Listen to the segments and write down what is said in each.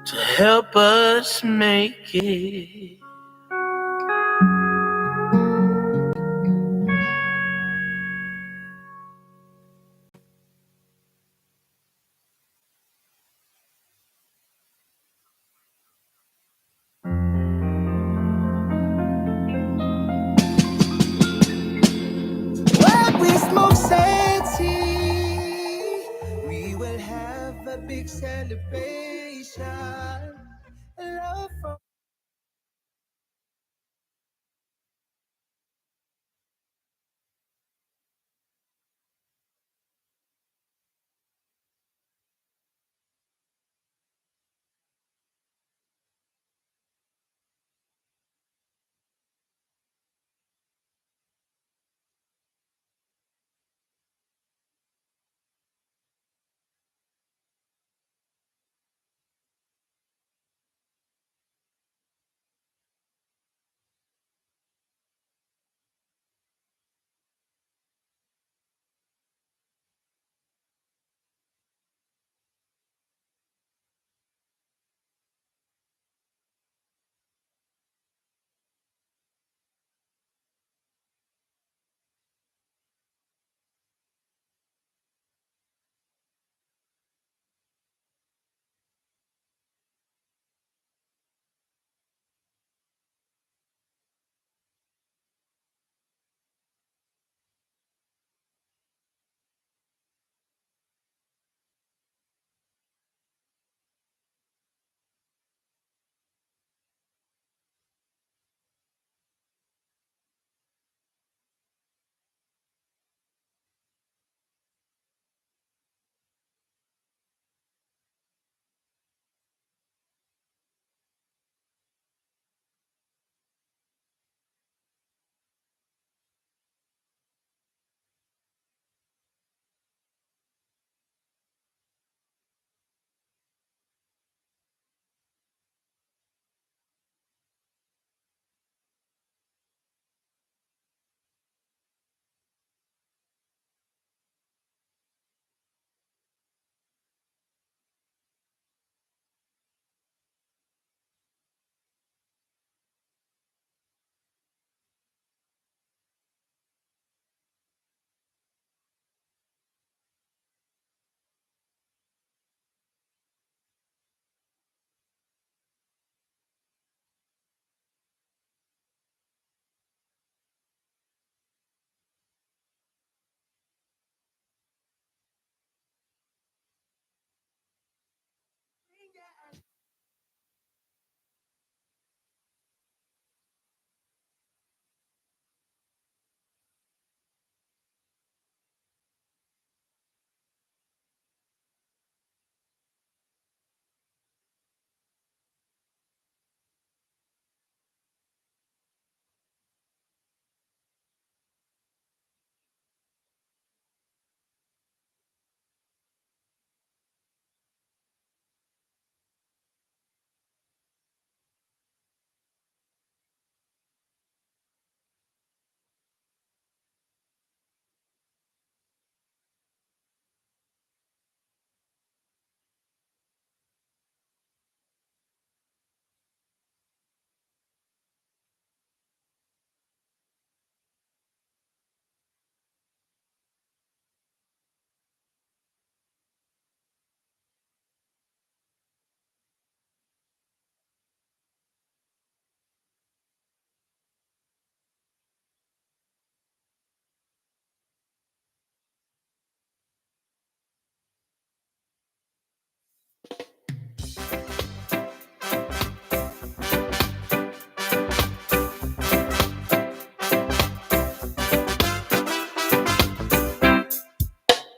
to help us make it. When we smoke Santi, we will have a big celebration. Love from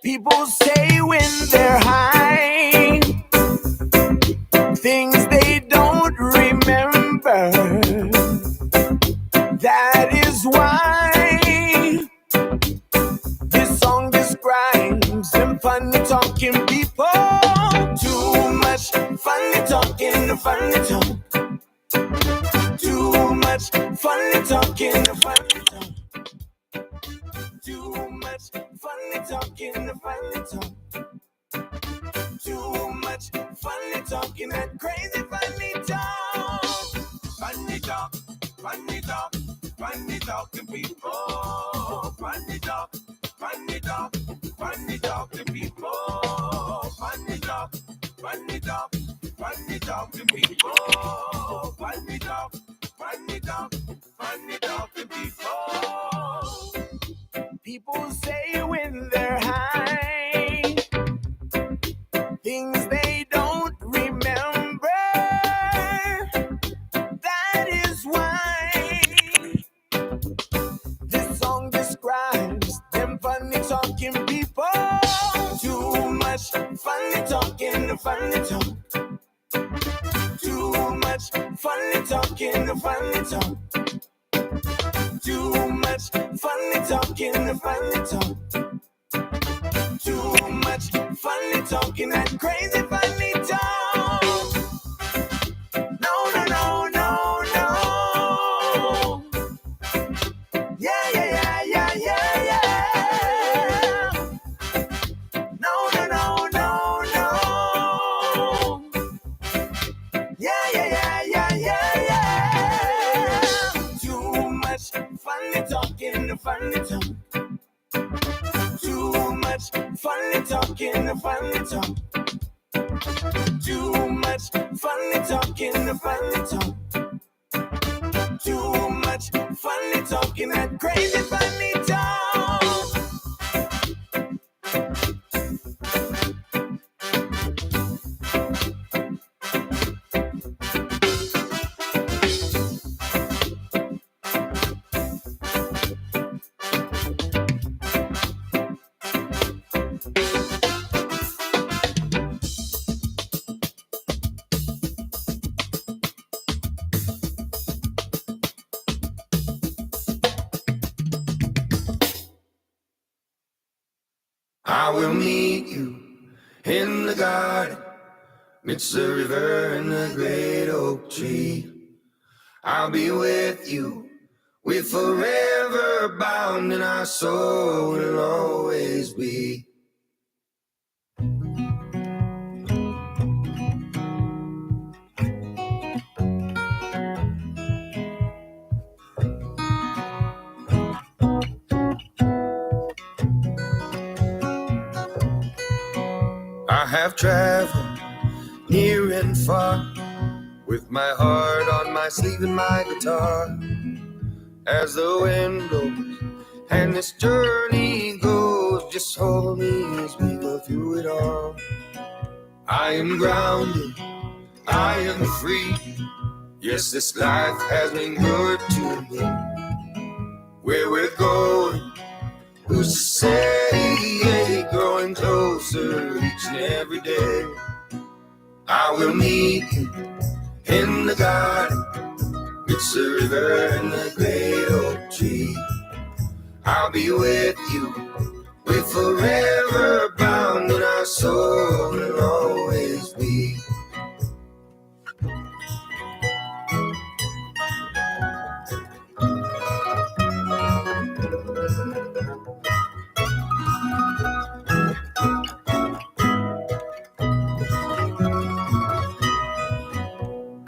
people say when they're high, things they don't remember. That is why this song describes them funny talking people. Too much funny talking, funny talk. Too much funny talking, funny talk. Too much funny talking, funny talk. Too much funny talking, that crazy funny talking people, funny talking people, funny talking people, funny talking people. People say when they're high, things they don't remember. That is why this song describes them funny talking people. Too much funny talking, funny talk. Too much funny talking, funny talk. Too much funny talking, funny talk. Too much funny talking and crazy funny talk. No, no, no, no, no. Yeah, yeah, yeah, yeah, yeah, yeah. No, no, no, no, no. Yeah, yeah, yeah, yeah, yeah, yeah. Too much funny talking, funny talk. Too much funny talking, funny talk. Too much funny talking, funny talk. Too much funny talking and crazy funny talk. I will meet you in the garden, midst the river and the great oak tree. I'll be with you, we're forever bound, and our soul will always be. I have traveled near and far, with my heart on my sleeve and my guitar. As the wind blows and this journey goes, just hold me as we go through it all. I am grounded, I am free. Yes, this life has been good to me. Where we're going, who's to say, growing closer each and every day. I will meet you in the garden, it's the river and the great oak tree. I'll be with you, we're forever bound, and our soul will always be.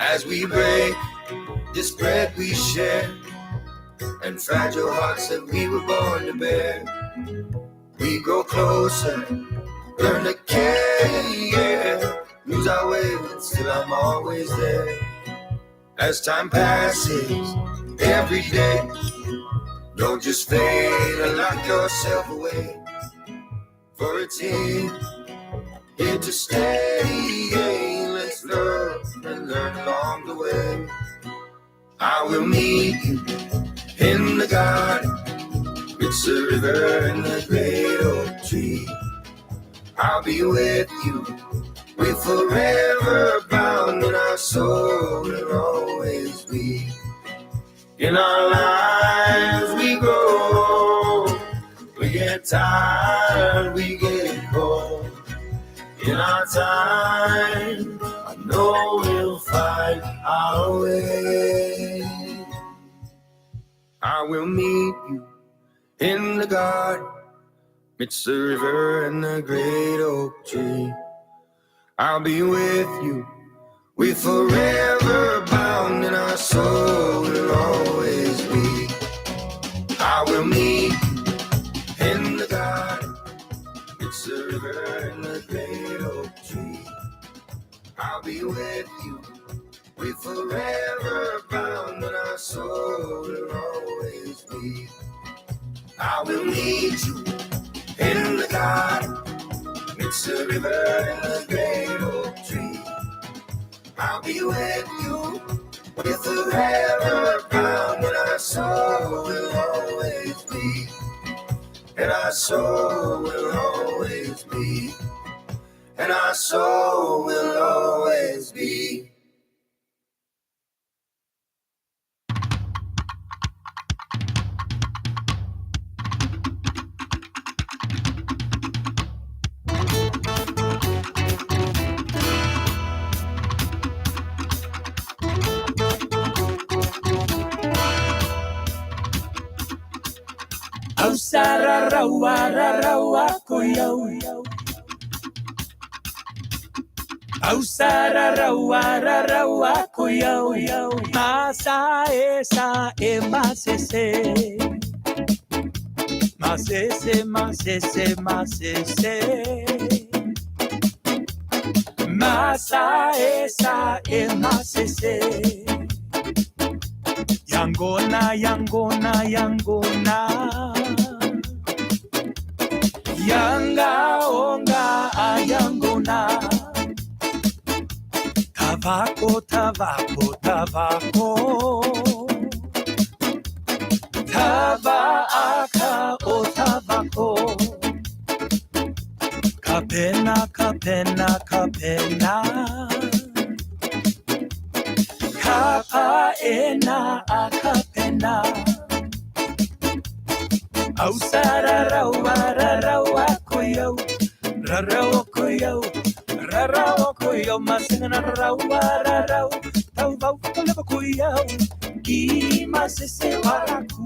As we break this bread we share, and fragile hearts that we were born to bear, we grow closer, learn to care, yeah. Lose our way, but still I'm always there. As time passes, every day, don't just fade and lock yourself away, for it's here to stay, yeah. Let's love and learn along the way. I will meet you in the garden, it's the river and the great oak tree. I'll be with you, we're forever bound, and our soul will always be. In our lives we grow, we get tired, we get cold. In our time, I know we'll find our way. I will meet you in the garden, midst the river and the great oak tree. I'll be with you, we're forever bound, and our soul will always with you. We're forever bound, and our soul will always be. I will meet you in the garden, midst the river and the great oak tree. I'll be with you. We're forever bound, and our soul will always be. And our soul will always be. And our soul will always be. Ausara rawa koyo. Ausara rawa koyo. Masa esa e masese. Masese. Masa esa e masese. Yangona. Yanga onga ayangona. Tabako. Tabaka o tabako. Kapena. Kapaena akapena. Ausara rawa koyo. Rarawa koyo. Masina rawa. Tau koyo. Kima se waraku.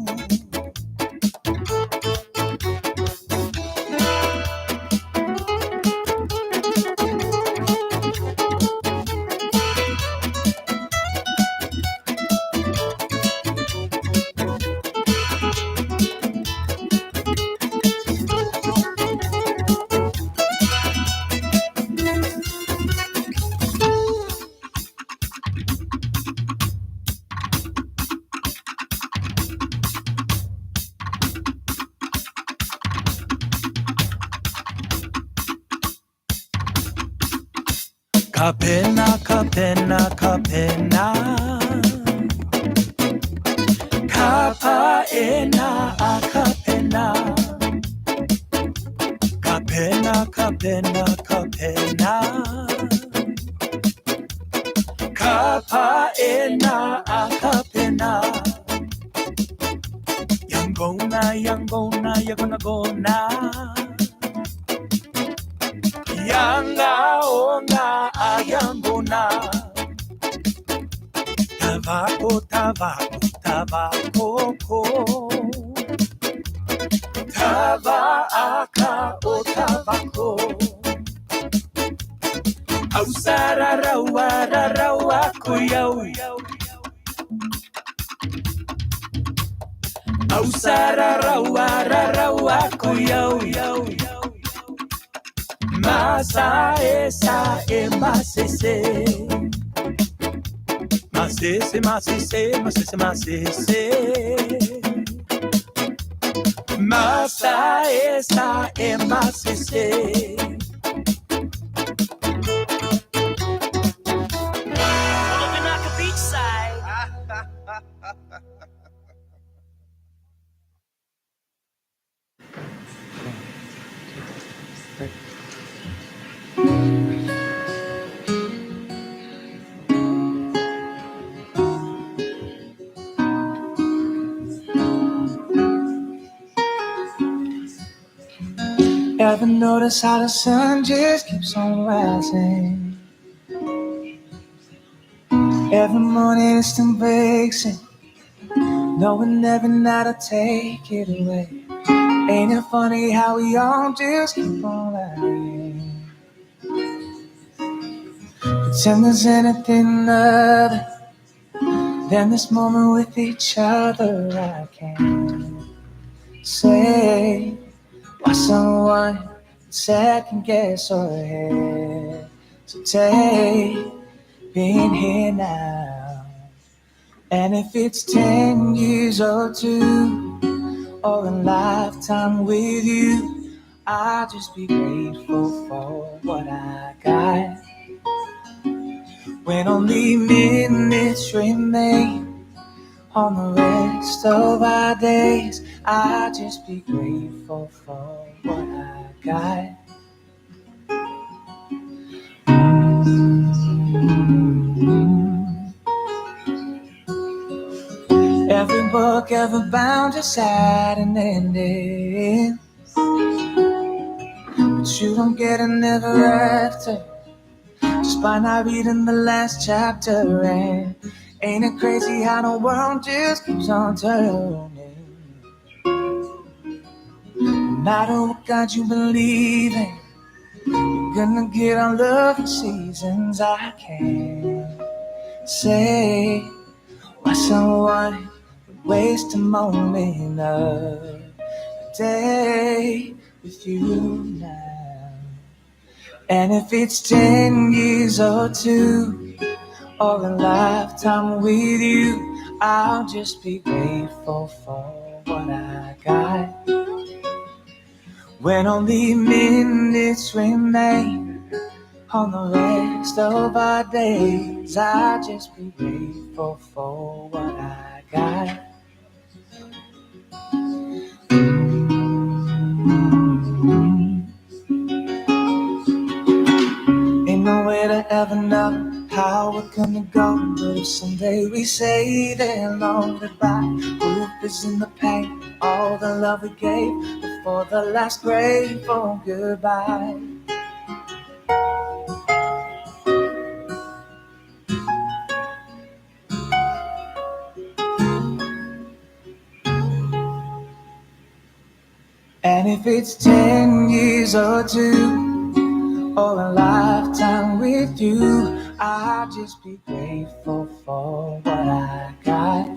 Kapena. Kapaena akapena. Kapena. Kapaena akapena. Yangona. Yanga onga ayangona. Tabako. Tabaka o tabako. Ausara rawa koyo. Ausara rawa koyo. Masa esa e masese. Masese. Masa esa e masese. Olopinaka Beachside. Ever notice how the sun just keeps on rising? Every morning it still breaks in, knowing every night I take it away. Ain't it funny how we all just keep on lying? Pretend there's anything other than this moment with each other. I can't say why someone second guess or hesitate being here now. And if it's 10 years or 2 or a lifetime with you, I'll just be grateful for what I got. When only minutes remain on the rest of our days, I'll just be grateful for what I got. Every book ever bound just had an ending, but you don't get an ever after just by not reading the last chapter. And ain't it crazy how the world just keeps on turning? No matter what God you believe in, you're gonna get all of the seasons. I can't say why someone would waste a moment of a day with you now. And if it's 10 years or 2 or a lifetime with you, I'll just be grateful for what I got. When only minutes remain on the rest of our days, I'll just be grateful for what I got. Ain't no way to ever know how we're gonna go, but if someday we say that long goodbye, proof is in the pain, all the love we gave before the last grateful goodbye. And if it's 10 years or 2 or a lifetime with you, I'll just be grateful for what I got.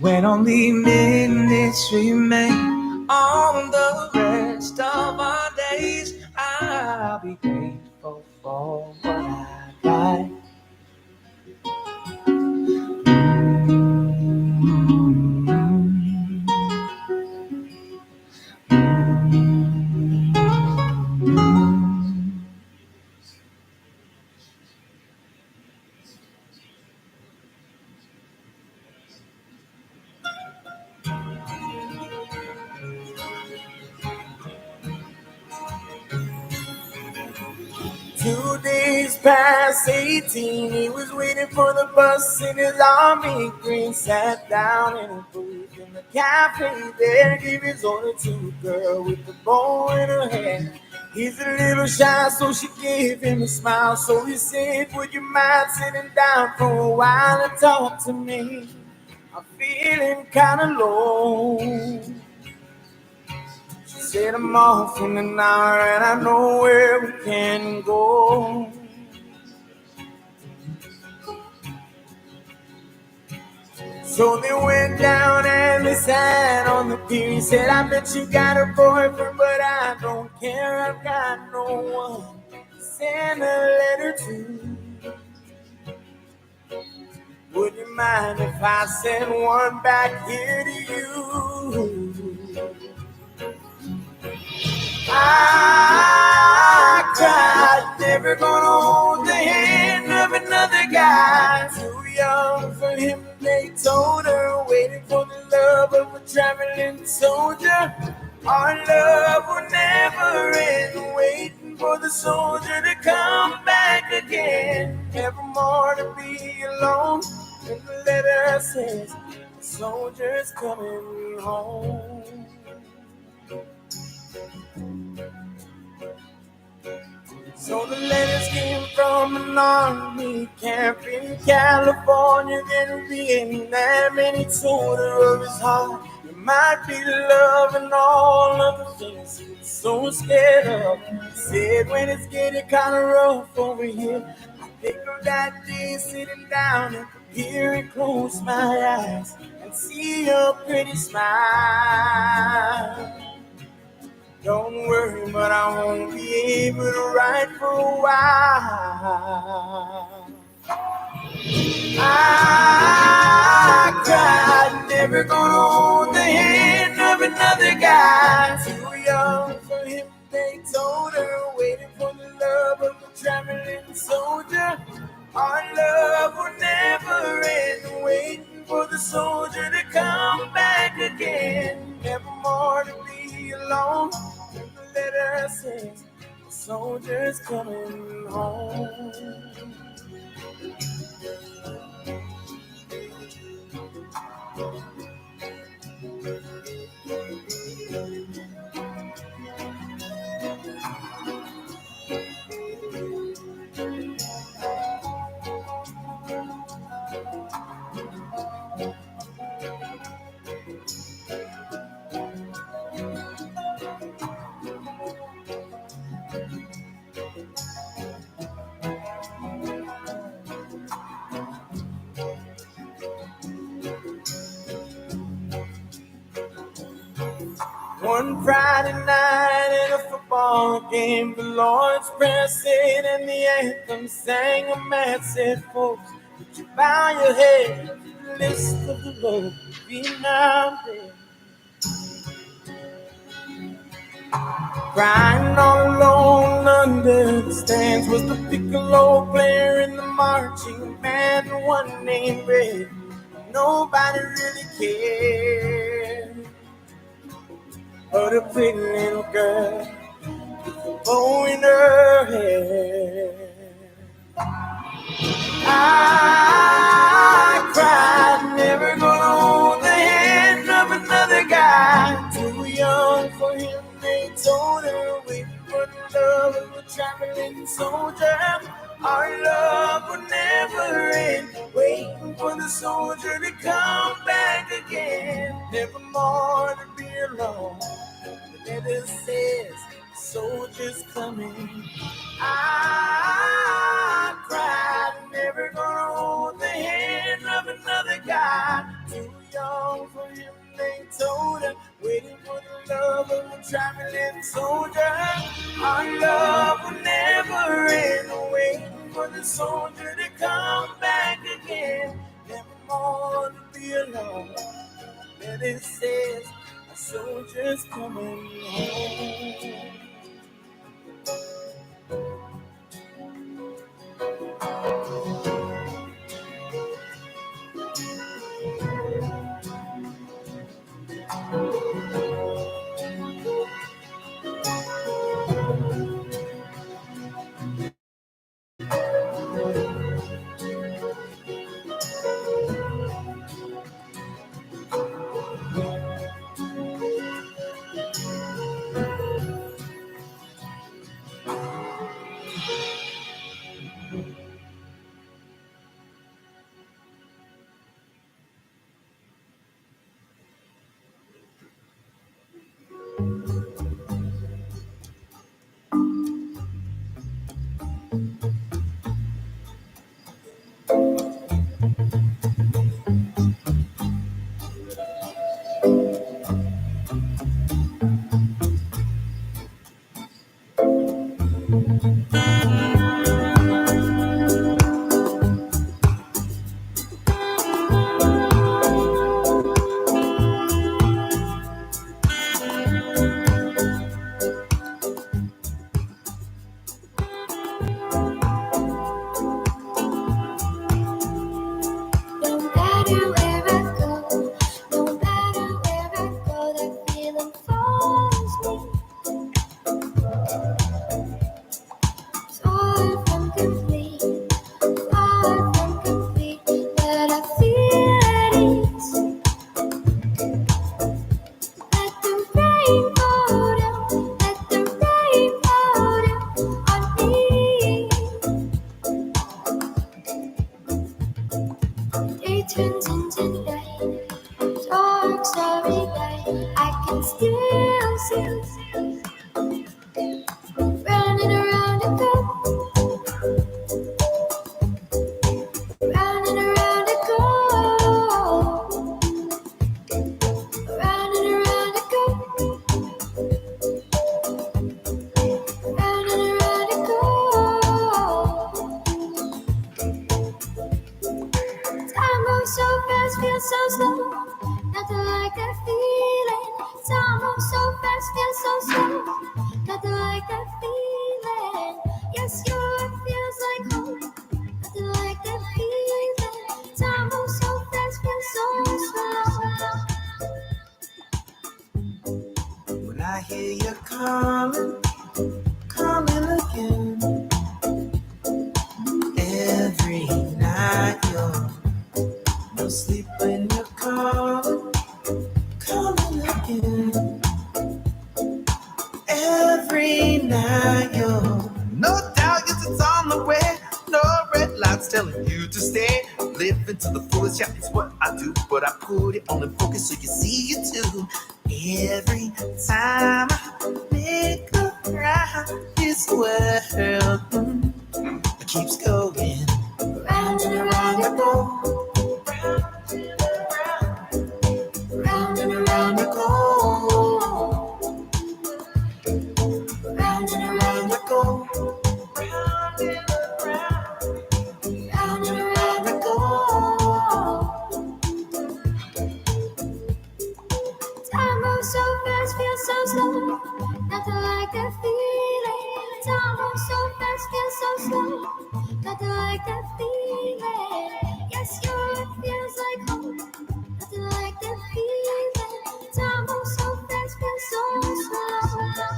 When only minutes remain on the rest of our days, I'll be grateful for what I got. Two days past 18, he was waiting for the bus in his army green. Sat down in a booth in the cafe there, gave his order to a girl with the bow in her hair. He's a little shy, so she gave him a smile. So he said, would you mind sitting down for a while and talk to me? I'm feeling kind of low. She said, I'm off in an hour and I know where we can go. So they went down and they sat on the pier. He said, I bet you got a boyfriend, but I don't care. I've got no one to send a letter to. Would you mind if I sent one back here to you? I cried, never gonna hold the hand of another guy. Too young for him, they told her, waiting for the love of a traveling soldier. Our love will never end, waiting for the soldier to come back again. Never more to be alone. And the letter says, the soldier's coming home. So the letters came from an army camp in California. There being that many told her of his heart. There might be love and all of the things he was so scared of. He said, when it's getting kind of rough over here, I think of that day sitting down at the pier and close my eyes and see your pretty smile. Don't worry, but I won't be able to ride for a while. I cried, never gonna hold the hand of another guy. Too young for him, they told her, waiting for the love of a traveling soldier. Our love will never end, waiting for the soldier to come back again. Never more to be alone. The letter says, the soldier's coming home. One Friday night at a football game, the Lord's Prayer said and the anthem sang. A man said, folks, would you bow your head to the list of the Lord be now dead? Crying all alone under the stands was the piccolo player in the marching band, the one named Red. Nobody really cared but a pretty little girl with a bow in her hair. I cried, never gonna hold the hand of another guy. Too young for him, they told her, waiting for the love of a traveling soldier. Our love would never end, waiting for the soldier to come back again. Never more to be alone. The letter says, the soldier's coming. I cried, never gonna hold the hand of another guy. Too young for him, they told her, waiting for the love of a traveling soldier. Our love will never end, waiting for the soldier to come back again. Never more to be alone. Then it says, a soldier's coming home. fast, feels so slow. Nothing like that feeling. Time moves so fast, feels so slow. Nothing like that feeling. Yes, your love feels like home. Nothing like that feeling. Time moves so fast, feels so slow. When I hear you calling, calling again. Every night you're no sleep when you're calling, calling again. Every night you're no doubt yes, it's on the way. No red lights telling you to stay. Living to the fullest, yeah, it's what I do. But I put it on in focus so you see it too. Every time I make a cry, this world keeps going round and around I go. Round and around I go. Round and around I go. Round and around I go. Time moves so fast, feels so slow. Nothing like that feeling. Time moves so fast, feels so slow. Nothing like that feeling. Yes, your love feels like home. Nothing like that feeling. Time moves so fast, feels so slow.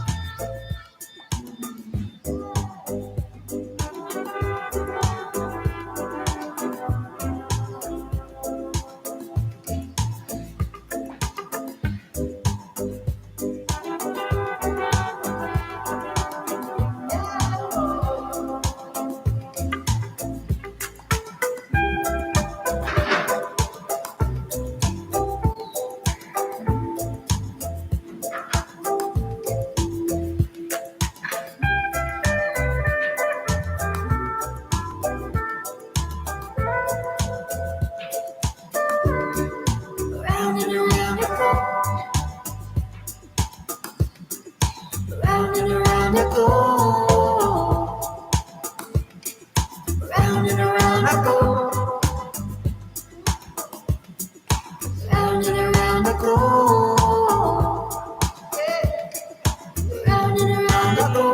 Round and around I go. Round and around I go. Round and around I go. Round and around I go. Round and around I go.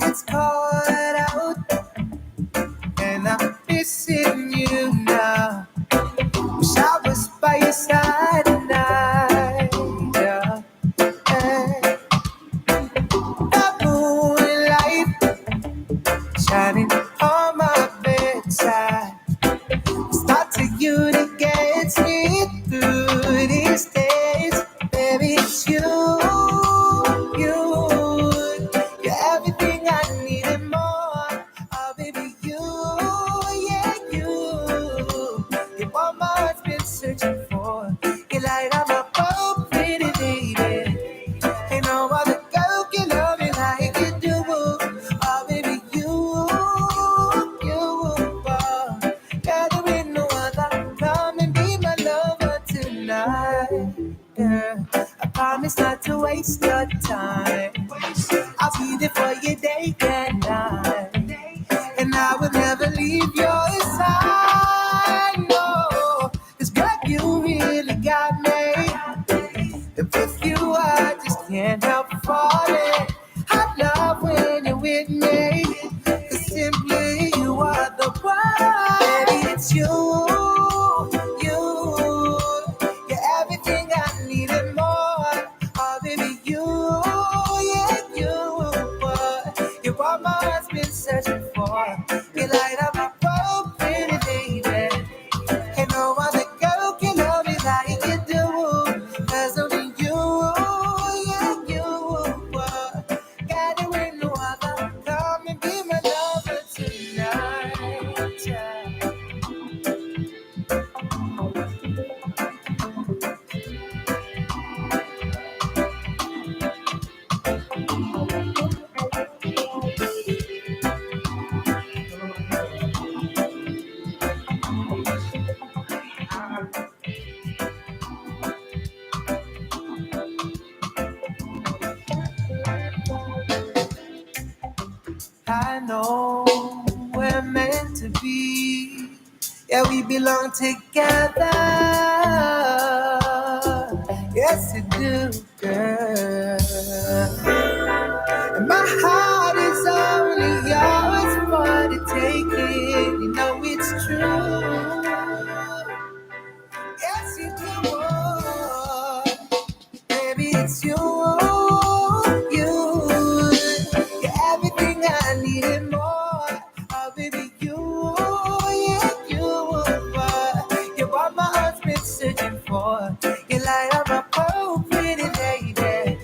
It's cold out and I'm missing you now. Wish I was by your side tonight. Yeah. Hey. The moonlight shining on my bedside. Start to you to get me through these days. Baby, it's you. You're everything I need and more. Oh, baby, yeah, you. You're what my heart's been searching for. You light up my whole pretty lady. Ain't no other girl can love me like you do. Oh, baby, you. Yeah, there ain't no other. Come and be my lover tonight. Yeah. I promise not to waste your time. I'll be there for you day and night. And I will never leave your side. No, 'cause girl, you really got me. And with you, I just can't help falling. I love when you're with me, 'cause simply you are the one. Baby, it's you, you're everything I need and more. Oh, baby, yeah, you're what my heart's been searching for. You light up my world, pretty baby. Ain't no other girl can love me like you do. 'Cause only you, got it with no other. Come and be my lover tonight. Yeah. I know we're meant to be. Yeah, we belong together. Yes, you do, girl. And my heart is only yours for the taking. You know it's true. Yes, you do. Baby, it's you. You're everything I need and more. Oh, baby, you're what my heart's been searching for. You light up my whole pretty lady.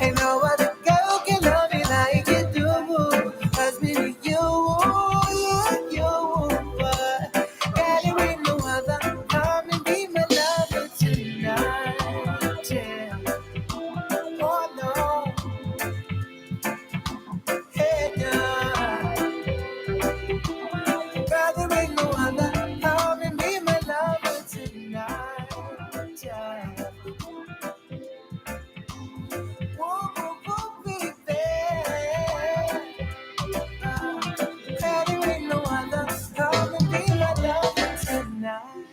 Ain't no other girl can love me like you do. 'Cause baby, got it with no other. Come and be my lover tonight. Yeah. Oh no, hey no, got it with no other. Come and be my lover tonight. Yeah. Whoa, whoa, whoa, baby. Got it with no other. Come and be my lover tonight.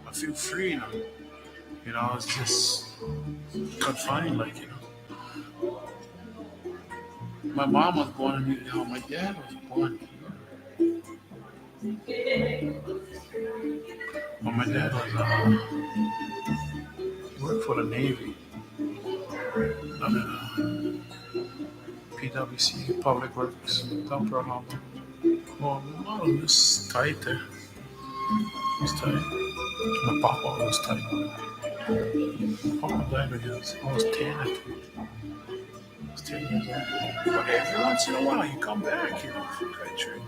I feel free now. You know, it's just confined, like, you know. My mom was born in New York. My dad was born here. Well, my dad was, he worked for the Navy. I mean, PWC, Public Works, down Pearl Harbor. Well, my mom was tight there. He was tight. My papa was tight. My papa died when I was 10, I think. I was 10 years old. But every once in a while, you come back, you know, for the country.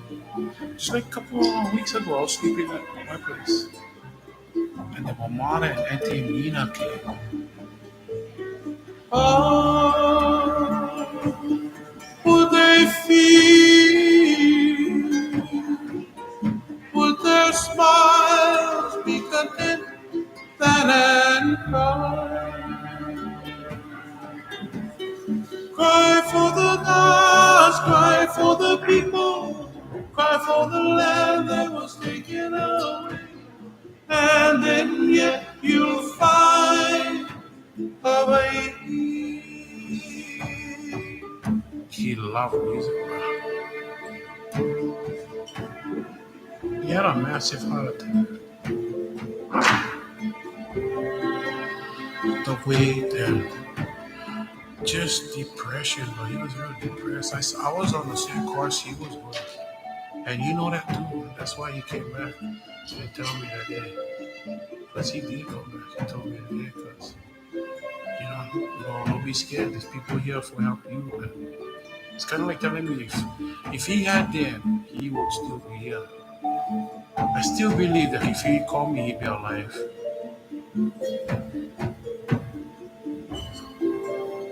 Just like a couple of weeks ago, I was sleeping at my place. And then my mom and Auntie Mina came. Would they feel? Would their smiles be content and cry? Cry for the gods, cry for the people, cry for the land that was taken away. And then yet you'll find a way. He loved music, bro. He had a massive heart attack. The weight and just depression, but he was really depressed. I was on the same course he was with. And you know that too. That's why he came back and told me that, hey, because he did come back. He told me that, hey, because, don't be scared. There's people here for help you. And it's kind of like telling me if he had them, he would still be here. I still believe that if he called me, he'd be alive.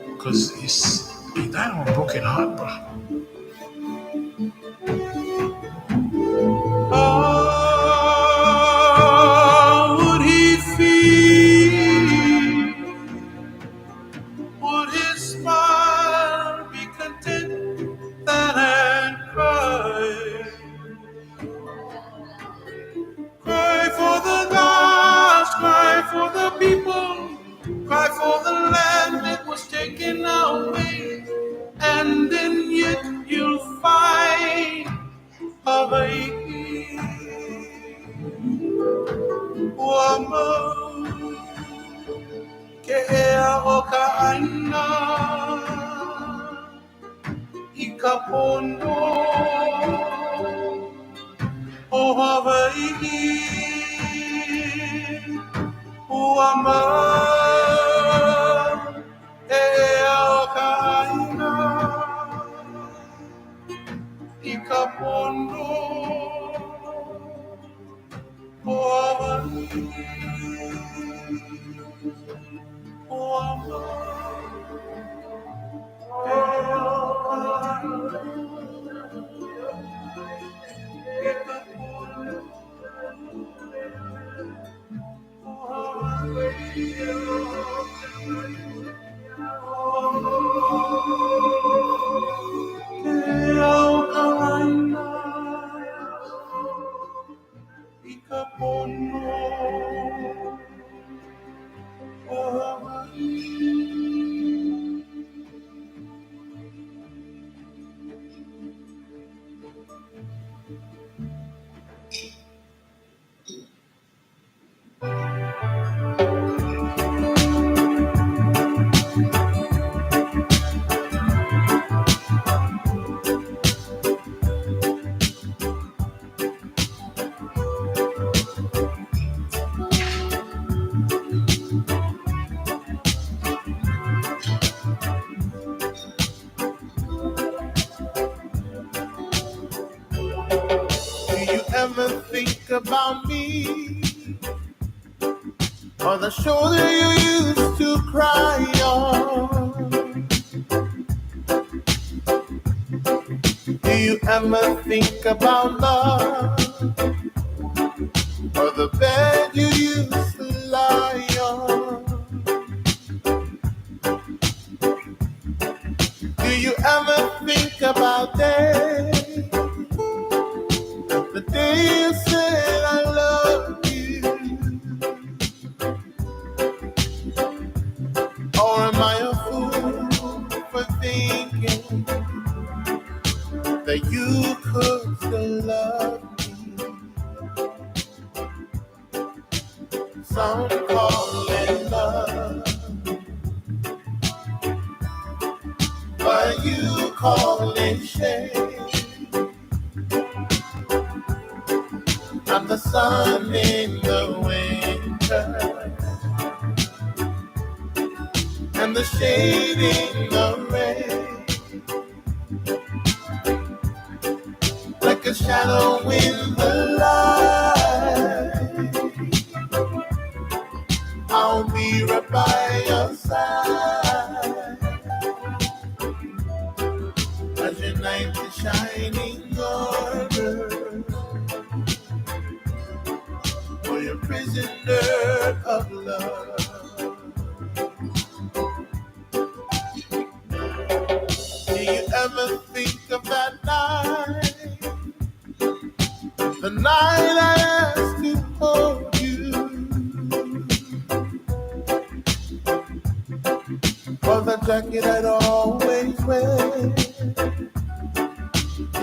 Because he died of a broken heart, bro. How would he feel? Would his smile be content that and cry? Cry for the lost, cry for the people, cry for the land that was taken away, and then yet you'll find a way. Woman, kea o ka aina, ikapono o Hawaii, uama, kea o ka aina, ikapono o Hawaii, uama, ever think about me or the shoulder you used to cry on? Do you ever think about love or the bed you used to lie on? Do you ever think about days? The day you said I love you, or am I a fool for thinking that you could still love me? Some call it love, but you call it shame. I'm the sun in the winter and the shade in the rain, like a shadow in the light. I'll be right by your side as your night is shining harder. You're a prisoner of love. Do you ever think of that night? The night I asked to hold you, or the jacket I'd always wear.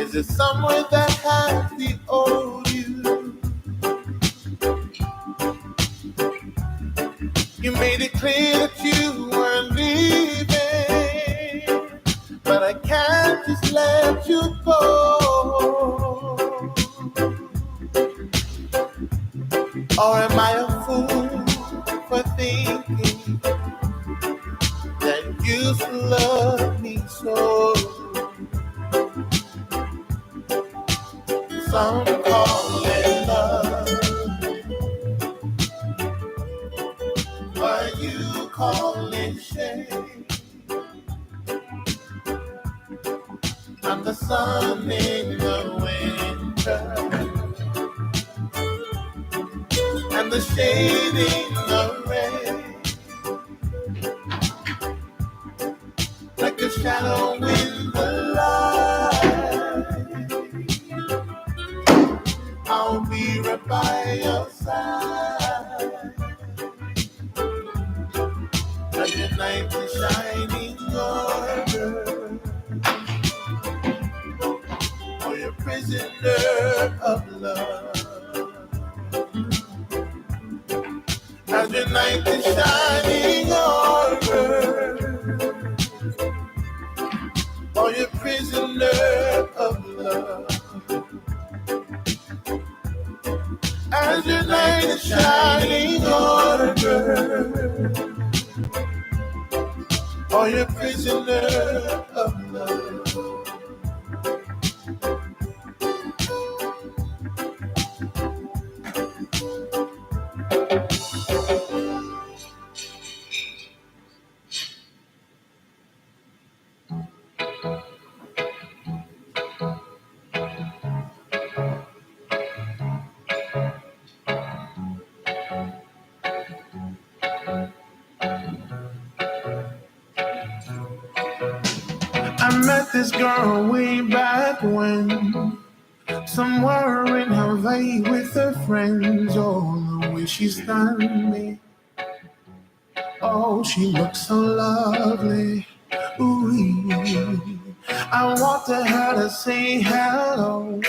Is Is it someone that has the old you? You made it clear that you weren't leaving, but I can't just let you go. Or am I a fool for thinking that you used to love me so? Some call it love, but you call it shame. I'm the sun in the winter and the shade in the rain, like a shadow in the light. I'll be right by your side as your night is shining over, or you're a prisoner of love. As your night is shining over, or you're a prisoner of love. As your night is shining over, or you're a prisoner of love. I met this girl way back when, somewhere in Hawaii with her friends. Oh, the way she stunned me. Oh, she looks so lovely. Ooh, I wanted her to say hello,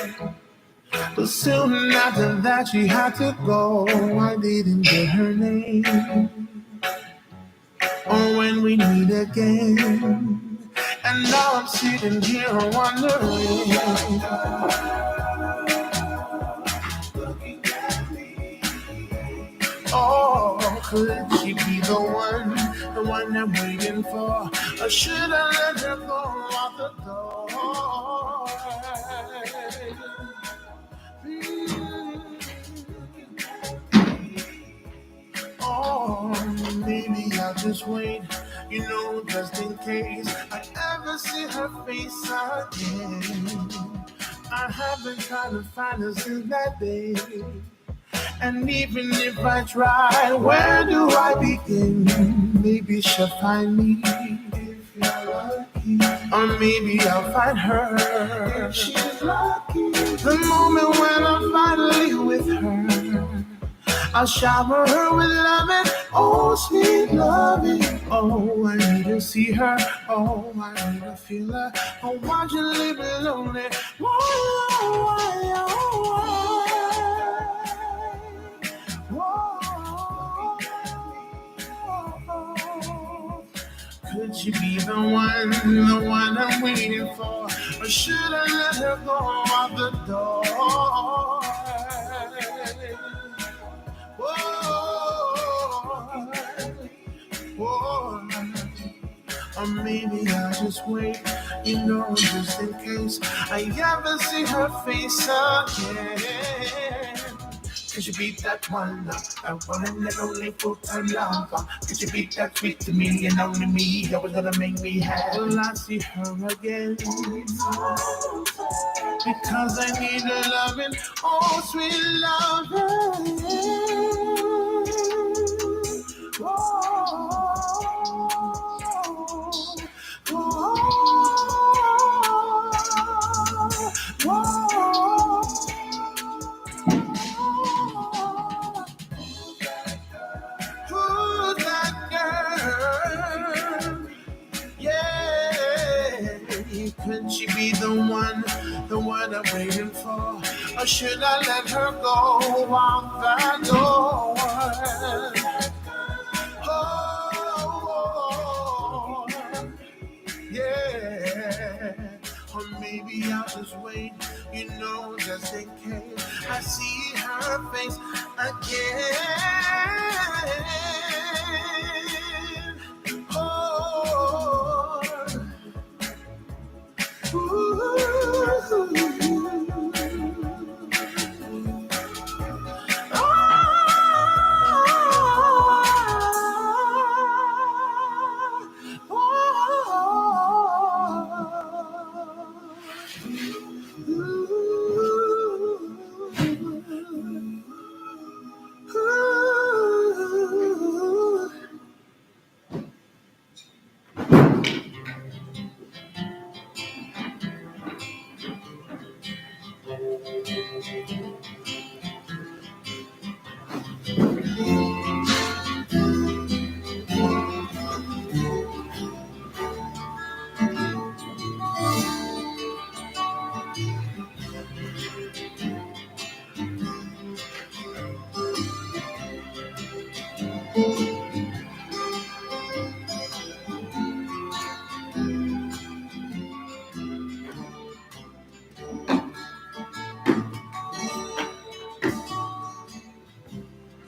but soon after that she had to go. I didn't get her name, or when we meet again. And now I'm sitting here wondering, looking at me. Oh, could she be the one I'm waiting for? Or should I let her go out the door? Oh, maybe I'll just wait, just in case I ever see her face again. I have been trying to find her since that day, and even if I try, where do I begin? Maybe she'll find me if you're lucky, or maybe I'll find her if she's lucky. The moment when I'm finally with her, I'll shower her with loving, oh sweet loving. Oh, I need to see her, oh, I need to feel her. Oh, why you leave me lonely? Why? Could she be the one I'm waiting for? Or should I let her go out the door? Whoa. Or maybe I'll just wait, just in case I ever see her face again. Could you be that one and only full-time lover? Could you be that sweet to me and only me that was gonna make me happy? Will I see her again? Because I need a loving, oh sweet loving. Who's that girl? Yeah, could she be the the one I'm waiting for? Or should I let her go while the door? Oh, yeah. Or maybe I'll just wait, just in case I see her face again. Oh,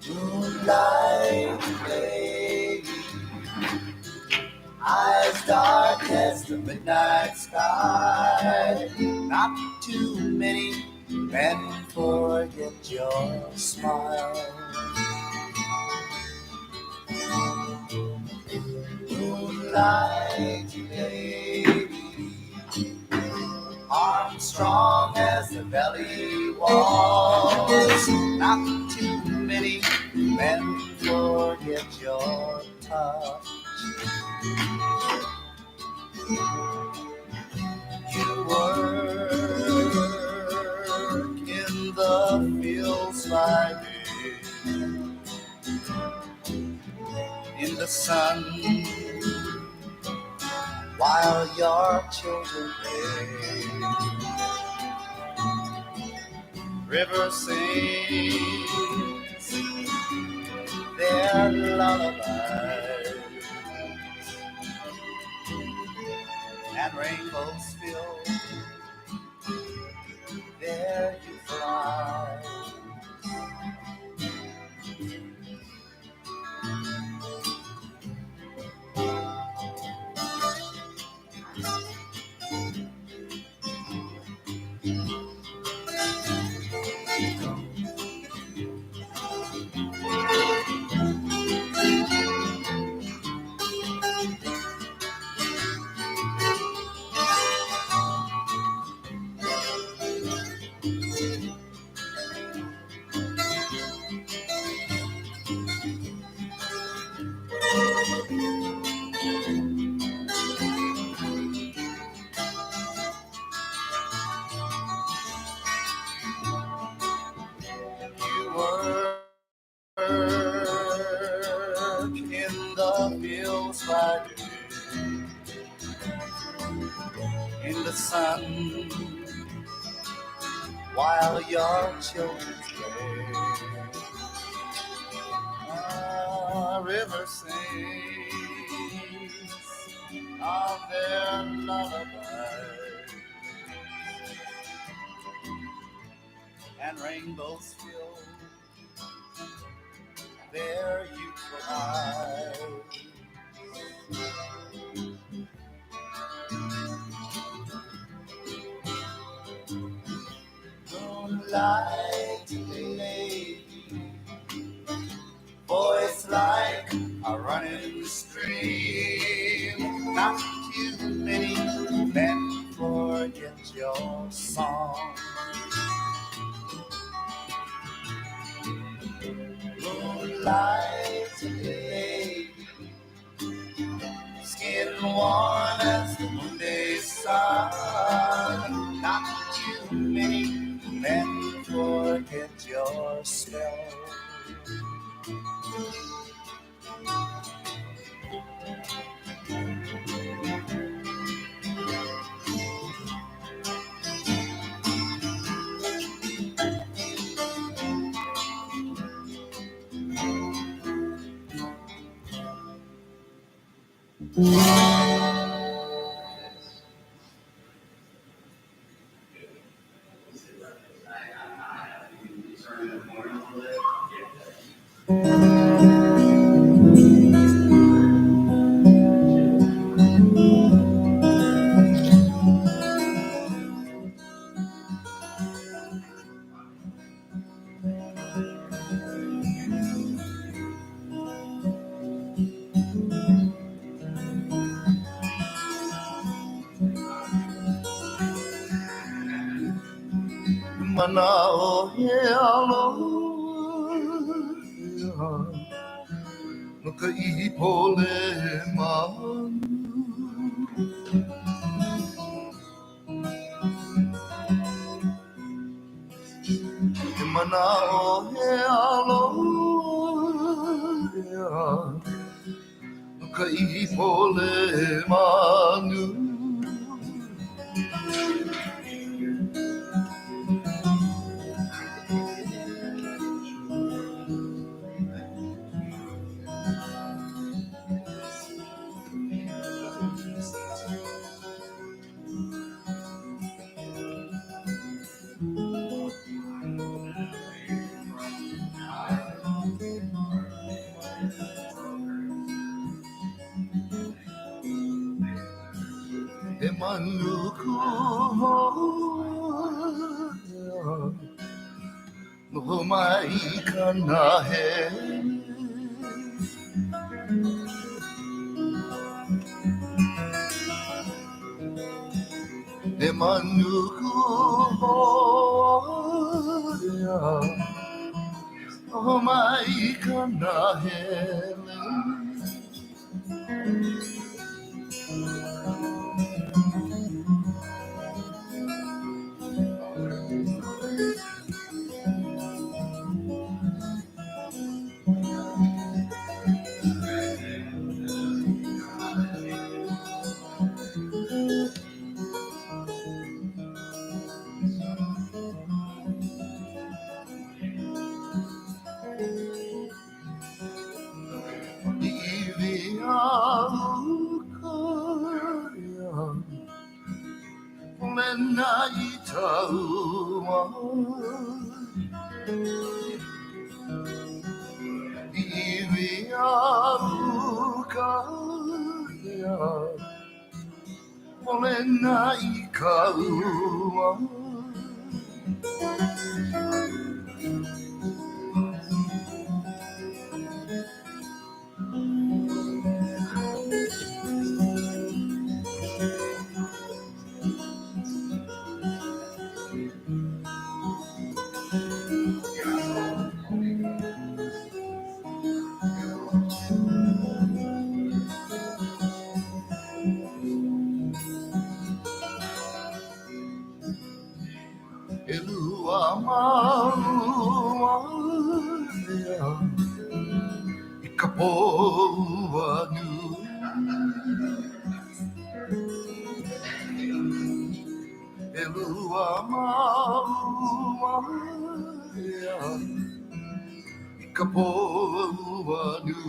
Moonlight lady, eyes dark as the midnight sky. Not too many men forget your smile. Moonlight lady, arms strong as the valley walls. Not too many men forget your touch. You work in the fields by day, in the sun, while your children play. River sings their lullaby, and rainbows fill their youthful eyes. In the sun, while your children play. A river sings of their lullaby, and rainbows fill their youthful eyes. Moonlight lady, voice like a running stream. Not too many men forget your song. Moonlight lady, skin warm as the noonday sun. Not too many men forget your spell. Manao he aloha no ka ihipole manu he manao he aloha no ka ihipole manu he manuku no mai kana he he manuku no mai kana he Mena I taua Iwi aruka Mena I kaua Elua maua I ka poua nu Elua maua I ka poua nu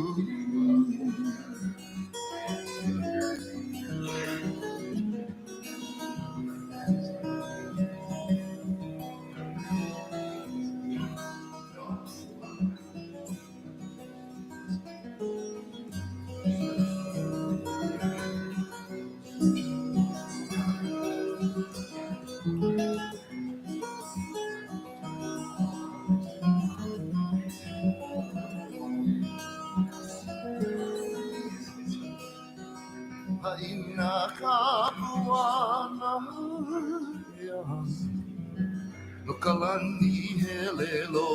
Haina ka puana no ka lani he lelo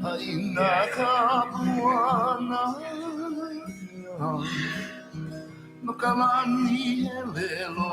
Haina ka puana no ka lani he lelo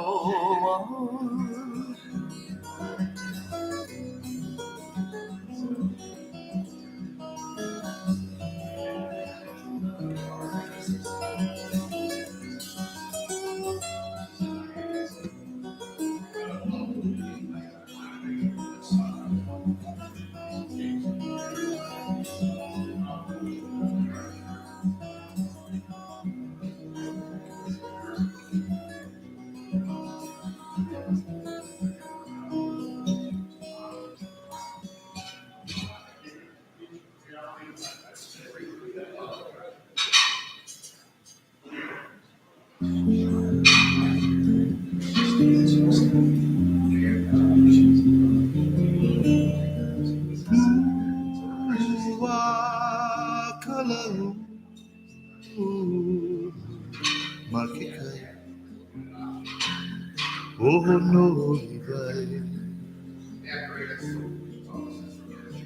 Kalau makikai oh no vai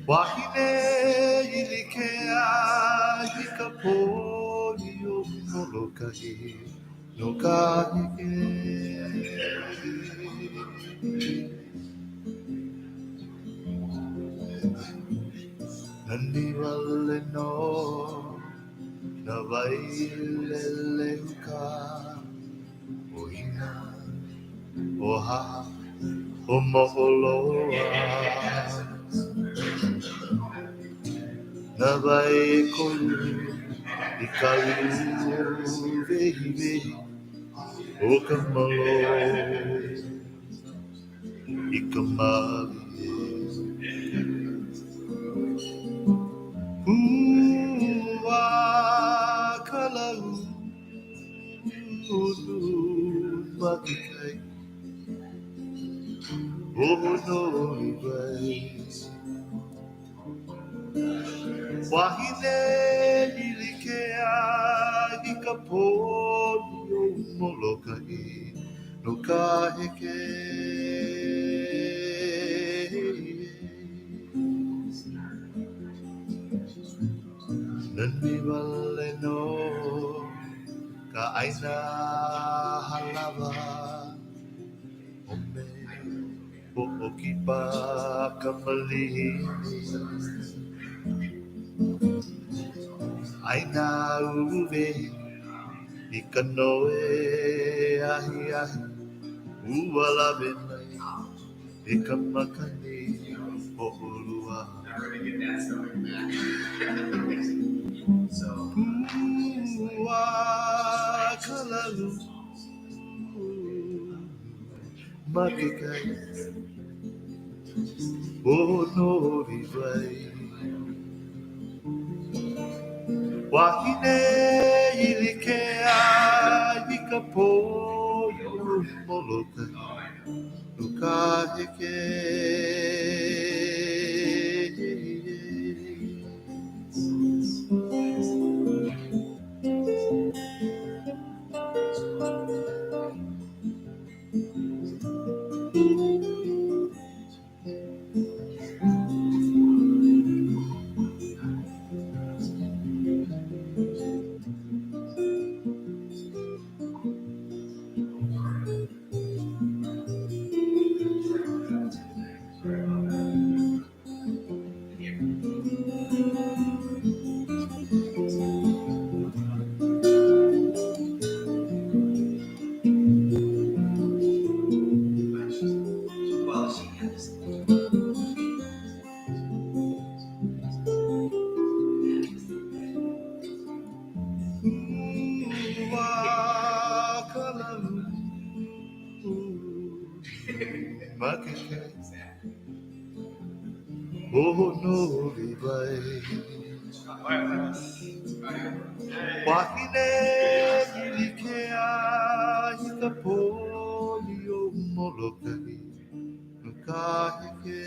wahine ilikea hikapoli o molokai no kahike nandi wale no na vai leleuka oina oha o moholoa na vai kolu i kalu vehi o ka malo i ka mali ua kalau ulu makikai o no vai wahine ilikea i ka poli o molokai no kaheke nani wale no ka aina halawa ome o okipa ka malihi aina uve i ka noe ahi ahi uala venai i ka makani o ulua ua kalalu makikai o no vai wahine ilikea i ka polo molokai no kaheke oh no vai wahine ilikea i ka poli o molokai no kaheke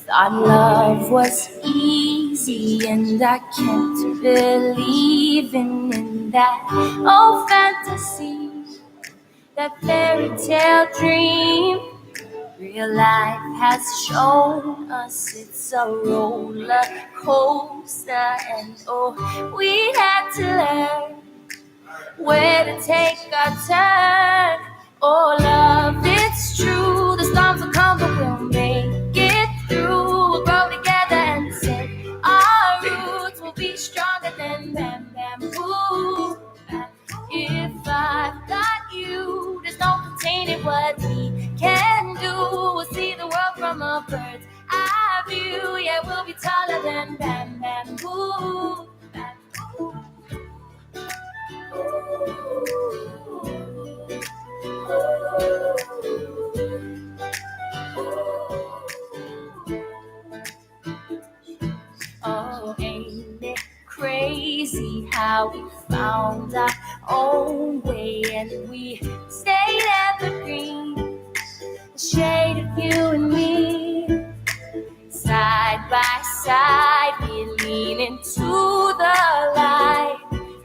Thought love was easy. crazy, and I can't believe in that old fantasy, that fairy tale dream. Real life has shown us it's a roller coaster, and oh, we had to learn where to take our turn. Oh, love, it's true. The storms will come, but we'll make it through. We'll grow together and sing. Our roots will be stronger than bamboo. If I've got you, there's no containing what we can do. We'll see the world from a bird's eye view. Yeah, we'll be taller than bamboo. Oh, ain't it crazy how we found our own way, and we stayed evergreen, a shade of you and me. Side by side, we lean into the light,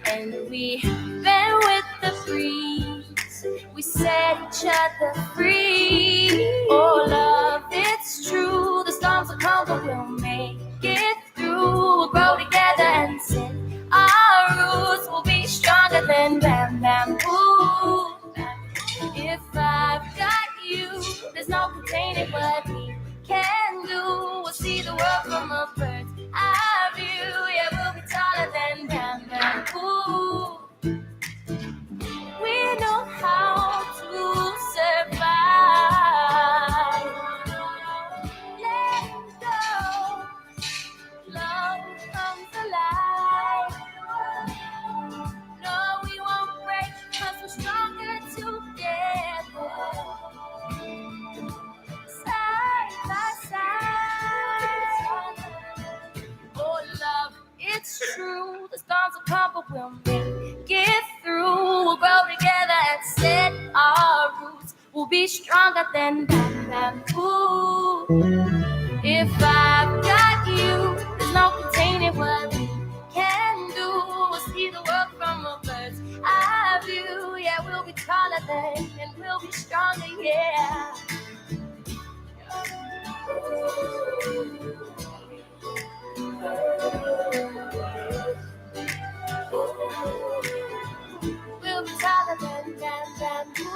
and we bend with the breeze. We set each other free. Oh, love, it's true. The storms will come, but we'll make it through. We'll grow together and sing. Our roots will be stronger than bamboo. If I've got you, there's no containing what we can do. We'll see the world from a bird's eye view. Yeah, we'll be taller than bamboo. We know how to survive. Let go. Love comes alive. No, we won't break, 'cause we're stronger together. Side by side. Oh, love, it's true. The storms will come, but we'll make it through. We'll grow together and set our roots. We'll be stronger than bamboo. If I've got you, there's no containing what we can do. We'll see the world from a bird's eye view. Yeah, we'll be taller than, and we'll be stronger, yeah. We'll be taller than bamboo.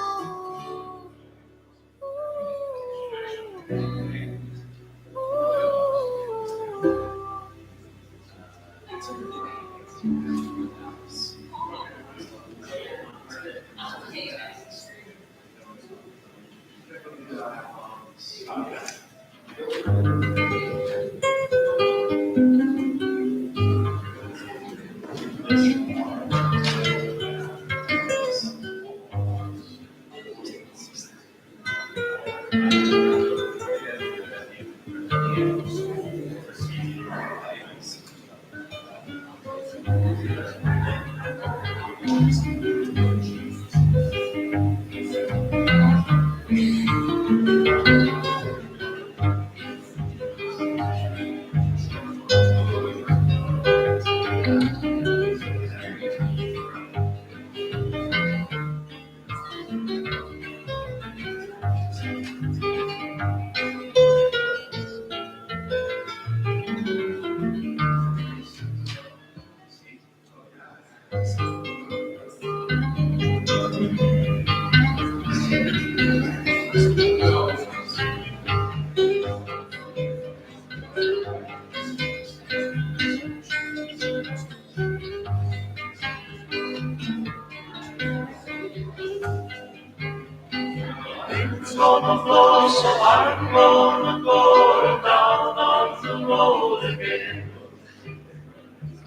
It's gonna blow, so I'm gonna go down on the road again.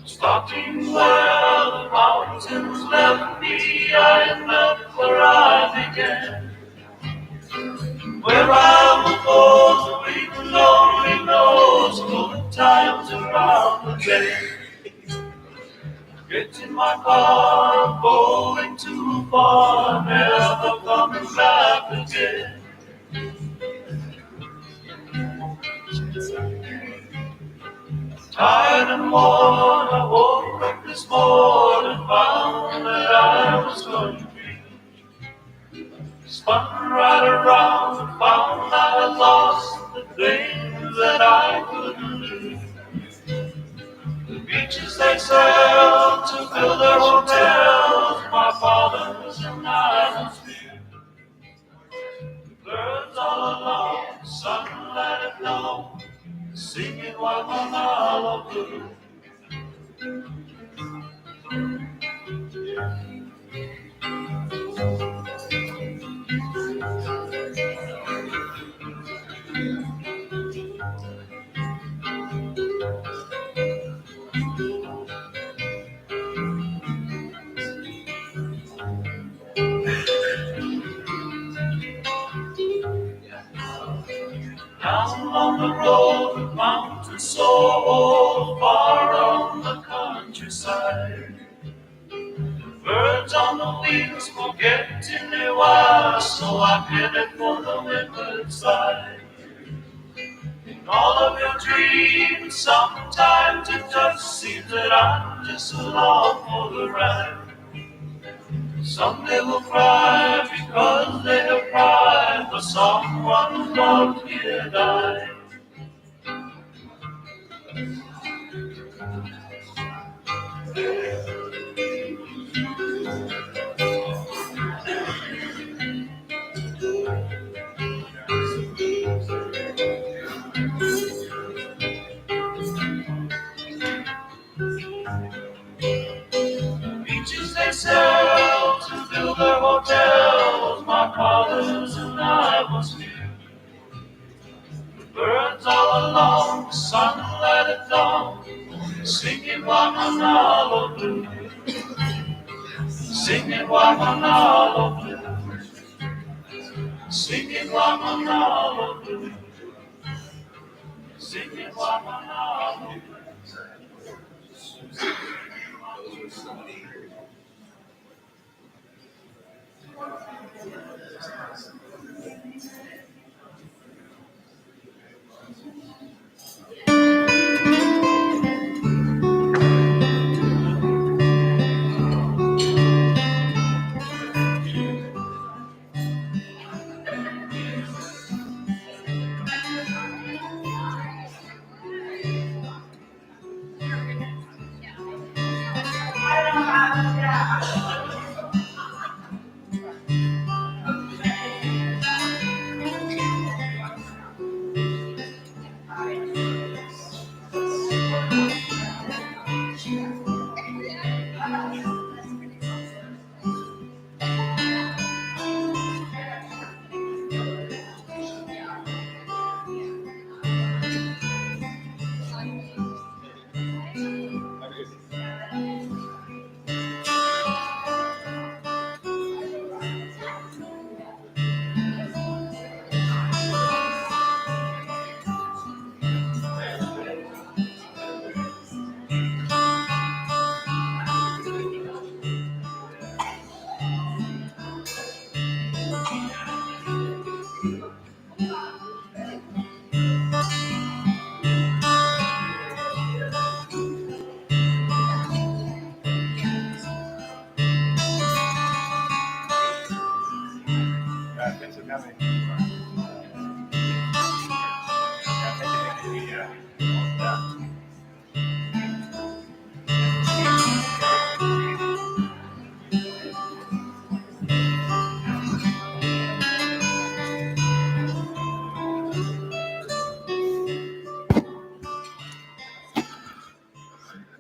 Starting where the mountains left me, I left where I began. Where I will go, the wind only knows, for the times around the bend. Get in my car, I'm going too far, never coming back again. Tired and worn, I woke up this morning, found that I was confused. Spun right around, found I had lost the things that I couldn't lose. The beaches they sailed to build their hotels, my fathers and I was few. The birds all along, the sun let it know, singing Waimana blue. Down on the road, the mountains so old, far on the countryside. Birds on the wings forgetting their wise, so I'm headed for the windward side. In all of your dreams, sometimes it just seems that I'm just along for the ride. Some they will cry because they have cried for someone who loved here died. Beaches they sail to build their hotels, my fathers and I was few. The birds all along, the sun let it dawn, singing Waimana blue, singing Waimana blue, singing Waimana blue, singing Waimana blue.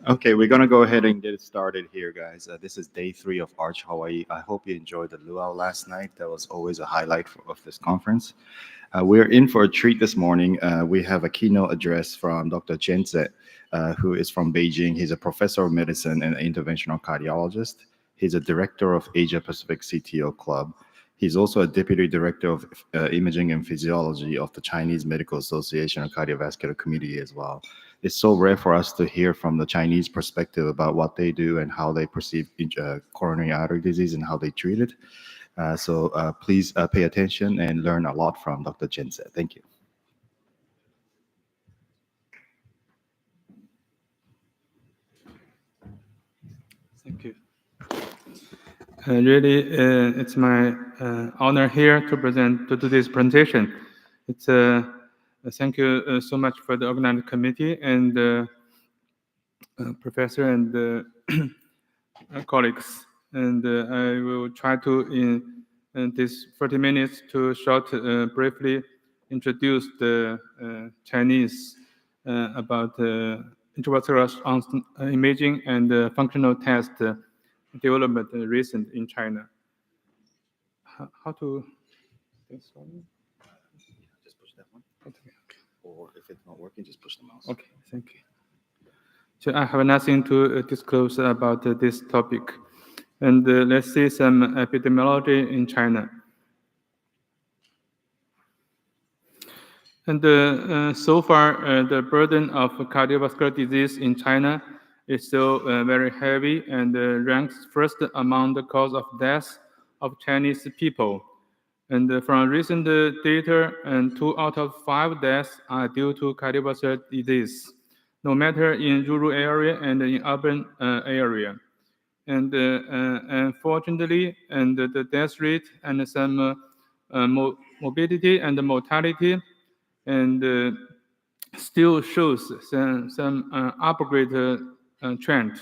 Okay, we're gonna go ahead and get it started here, guys. This is day 3 of Arch Hawaii. I hope you enjoyed the luau last night. That was always a highlight of this conference. We're in for a treat this morning. We have a keynote address from Dr. Chen Tse, who is from Beijing. He's a professor of medicine and an interventional cardiologist. He's a director of Asia Pacific CTO Club. He's also a deputy director of imaging and physiology of the Chinese Medical Association and Cardiovascular Committee as well. It's so rare for us to hear from the Chinese perspective about what they do and how they perceive coronary artery disease and how they treat it. So please pay attention and learn a lot from Dr. Chen Tse. Thank you. Thank you. Really, it's my honor here to present to today's presentation. It's thank you so much for the organizing committee and professor and colleagues. And I will try to in this 30 minutes to briefly introduce the Chinese about intravascular imaging and functional test development recent in China. How to this one? Just push that one. Okay. Or if it's not working, just push the mouse. Okay, thank you. So I have nothing to disclose about this topic. And let's see some epidemiology in China. And so far, the burden of cardiovascular disease in China is still very heavy and ranks first among the cause of death of Chinese people. And from recent data, 2 out of 5 deaths are due to cardiovascular disease, no matter in rural area and in urban area. And unfortunately, the death rate and some morbidity and mortality and still shows some upgrade trend.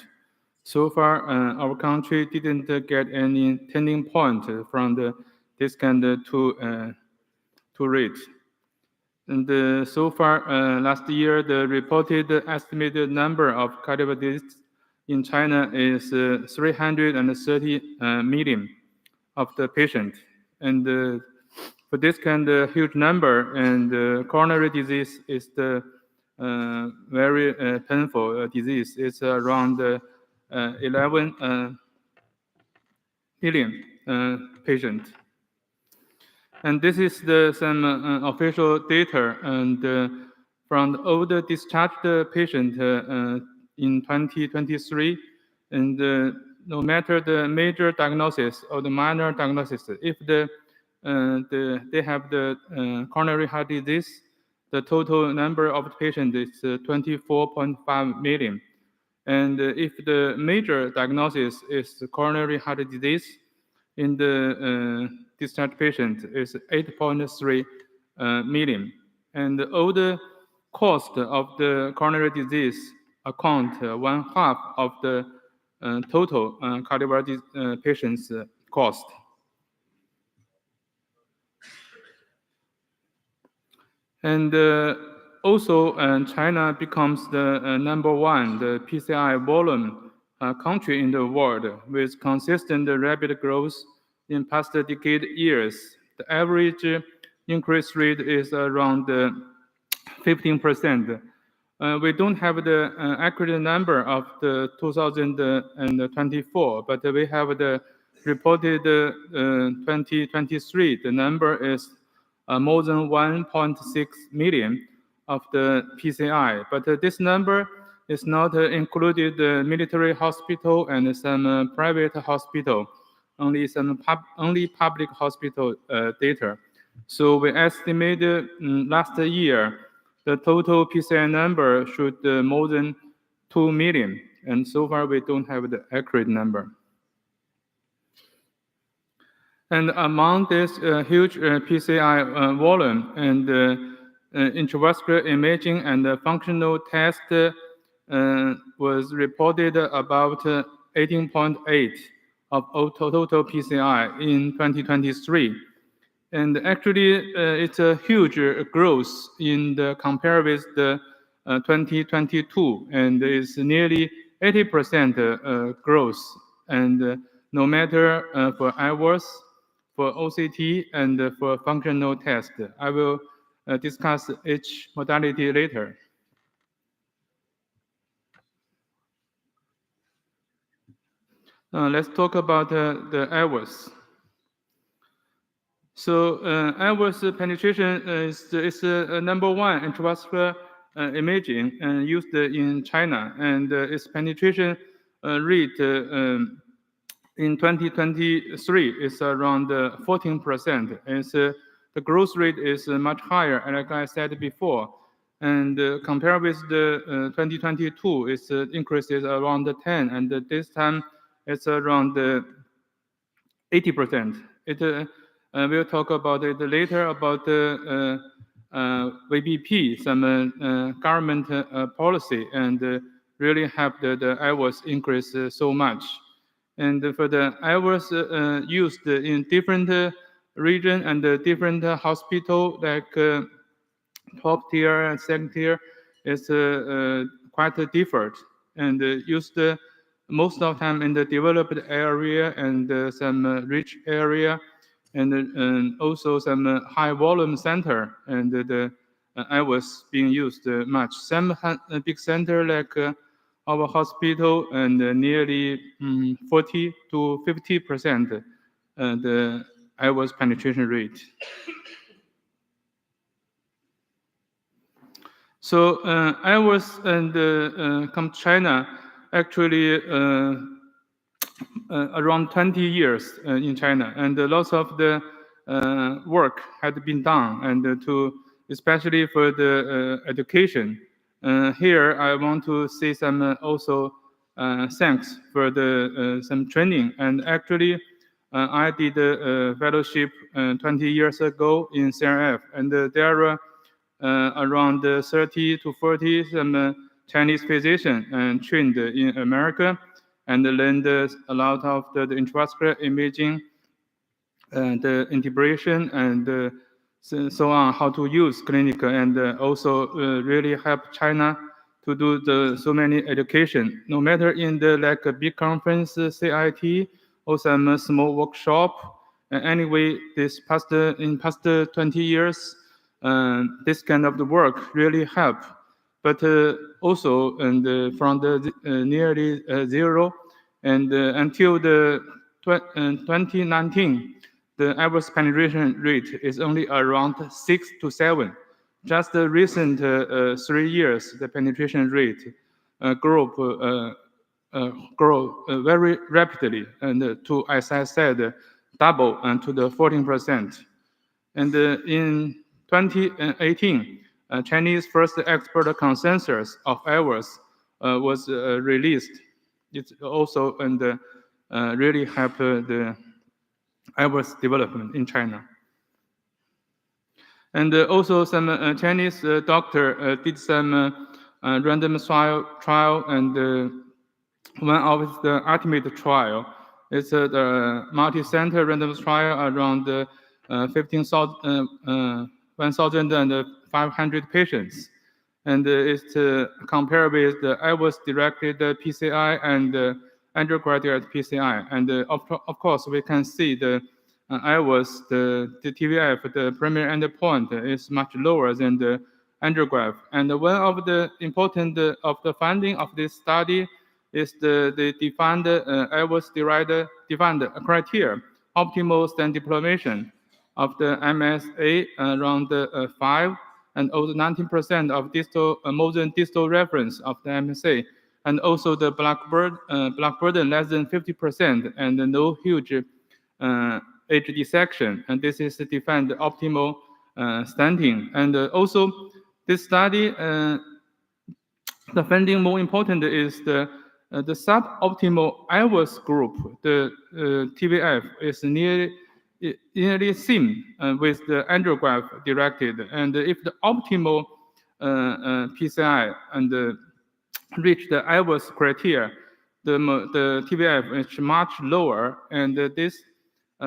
So far, our country didn't get any turning point from this kind of two rate. And so far, last year, the reported estimated number of cardiovascular deaths in China is 330 million of the patient. And for this kind of huge number, and coronary disease is the very painful disease. It's around 11 million patients. And this is some official data. And from all the discharged patient in 2023, and no matter the major diagnosis or the minor diagnosis, if they have the coronary heart disease, the total number of patients is 24.5 million. And if the major diagnosis is coronary heart disease, in the discharged patient is 8.3 million. And all the cost of the coronary disease account 1/2 of the total cardiovascular patients' cost. And also, China becomes the #1, the PCI volume country in the world with consistent rapid growth in past decade years. The average increase rate is around 15%. We don't have the accurate number of the 2024, but we have the reported 2023. The number is more than 1.6 million of the PCI. But this number is not included the military hospital and some private hospital, only public hospital data. So we estimated last year, the total PCI number should more than 2 million. And so far, we don't have the accurate number. And among this huge PCI volume and intravascular imaging and functional test was reported about 18.8 of total PCI in 2023. And actually, it's a huge growth in the compare with the 2022, and it's nearly 80% growth. And no matter for IVOS, for OCT, and for functional test. I will discuss each modality later. Let's talk about the IVOS. So IVOS penetration is #1 intravascular imaging used in China, and its penetration rate in 2023 is around 14%. And the growth rate is much higher, like I said before. And compared with the 2022, its increase is around 10. And this time, it's around 80%. We'll talk about it later about the VBP, some government policy, and really help the IVOS increase so much. And for the IVOS used in different region and different hospital, like top tier and second tier, is quite different, and used most of the time in the developed area and some rich area, and also some high volume center, and I was being used much. Some big center like our hospital, and nearly 40 to 50% the IVOS penetration rate. So IVOS and come to China actually around 20 years in China, and lots of the work had been done, and especially for the education. Here I want to say some also thanks for the some training, and actually I did a fellowship 20 years ago in CRF, and there are around 30 to 40 some Chinese physicians trained in America, and learned a lot of the intravascular imaging, the integration, and so on, how to use clinical, and also really help China to do so many education, no matter in the like a big conference, CIT, or some small workshop. Anyway, in past 20 years, this kind of the work really help. But also, and from the nearly zero, and until the 2019, the IVOS penetration rate is only around 6 to 7. Just the recent 3 years, the penetration rate grow very rapidly, and to, as I said, double and to the 14%. And in 2018, Chinese first expert consensus of IVOS was released. It's also and really helped the IVOS development in China. And also some Chinese doctor did some random trial, and one of the ultimate trial is the multi-center random trial around 1,500 patients, and it's compared with the IVOS-directed PCI and undergraduate PCI, and of course we can see the IVOS, the TVF, the primary endpoint is much lower than the undergrad. And one of the important of the finding of this study is the defined IVOS defined criteria, optimal stent deployment of the MSA around 5, and also 19% of distal more than distal reference of the MSA, and also the block burden less than 50%, and no huge age dissection, and this is defined optimal stenting. And also this study, the finding more important is the suboptimal IVOS group, the TVF is nearly same with the andrograph directed, and if the optimal PCI and reach the IVOS criteria, the TVF is much lower, and this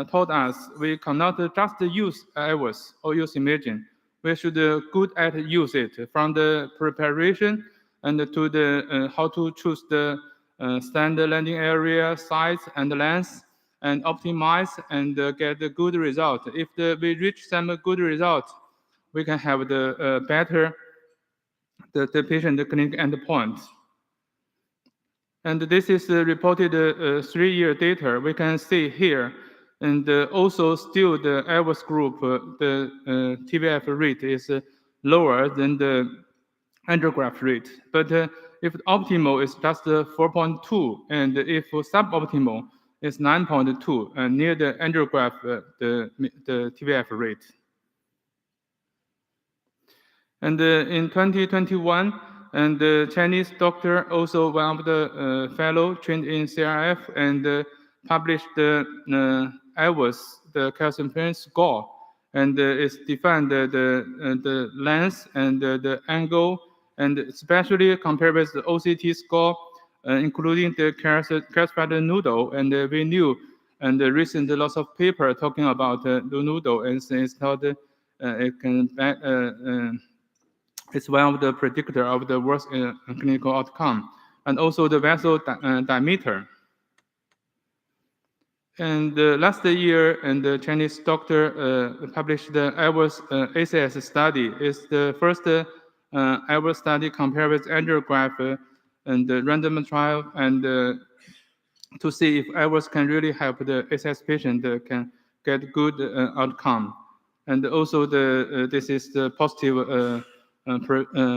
told us we cannot just use IVOS or use imaging. We should good at use it from the preparation and to the how to choose the standard landing area, size and length, and optimize and get a good result. If we reach some good result, we can have the better the patient clinical endpoint. And this is reported 3-year data. We can see here, and also still the IVOS group, the TVF rate is lower than the andrograph rate. But if optimal is just 4.2, and if suboptimal is 9.2, near the andrograph, the TVF rate. And in 2021, And the Chinese doctor, also one of the fellow trained in CRF, and published the IWAS, the calcium pain score, and it's defined the length and the angle, and especially compared with the OCT score, including the calcified noodle, and we knew, and the recent lots of paper talking about the noodle, and it's not it can it's one of the predictor of the worst clinical outcome, and also the vessel diameter. And last year, and the Chinese doctor published the IWAS ACS study. It's the first IWAS study compared with angiograph and the random trial, and to see if IWAS can really help the ACS patient can get good outcome. And also this is the positive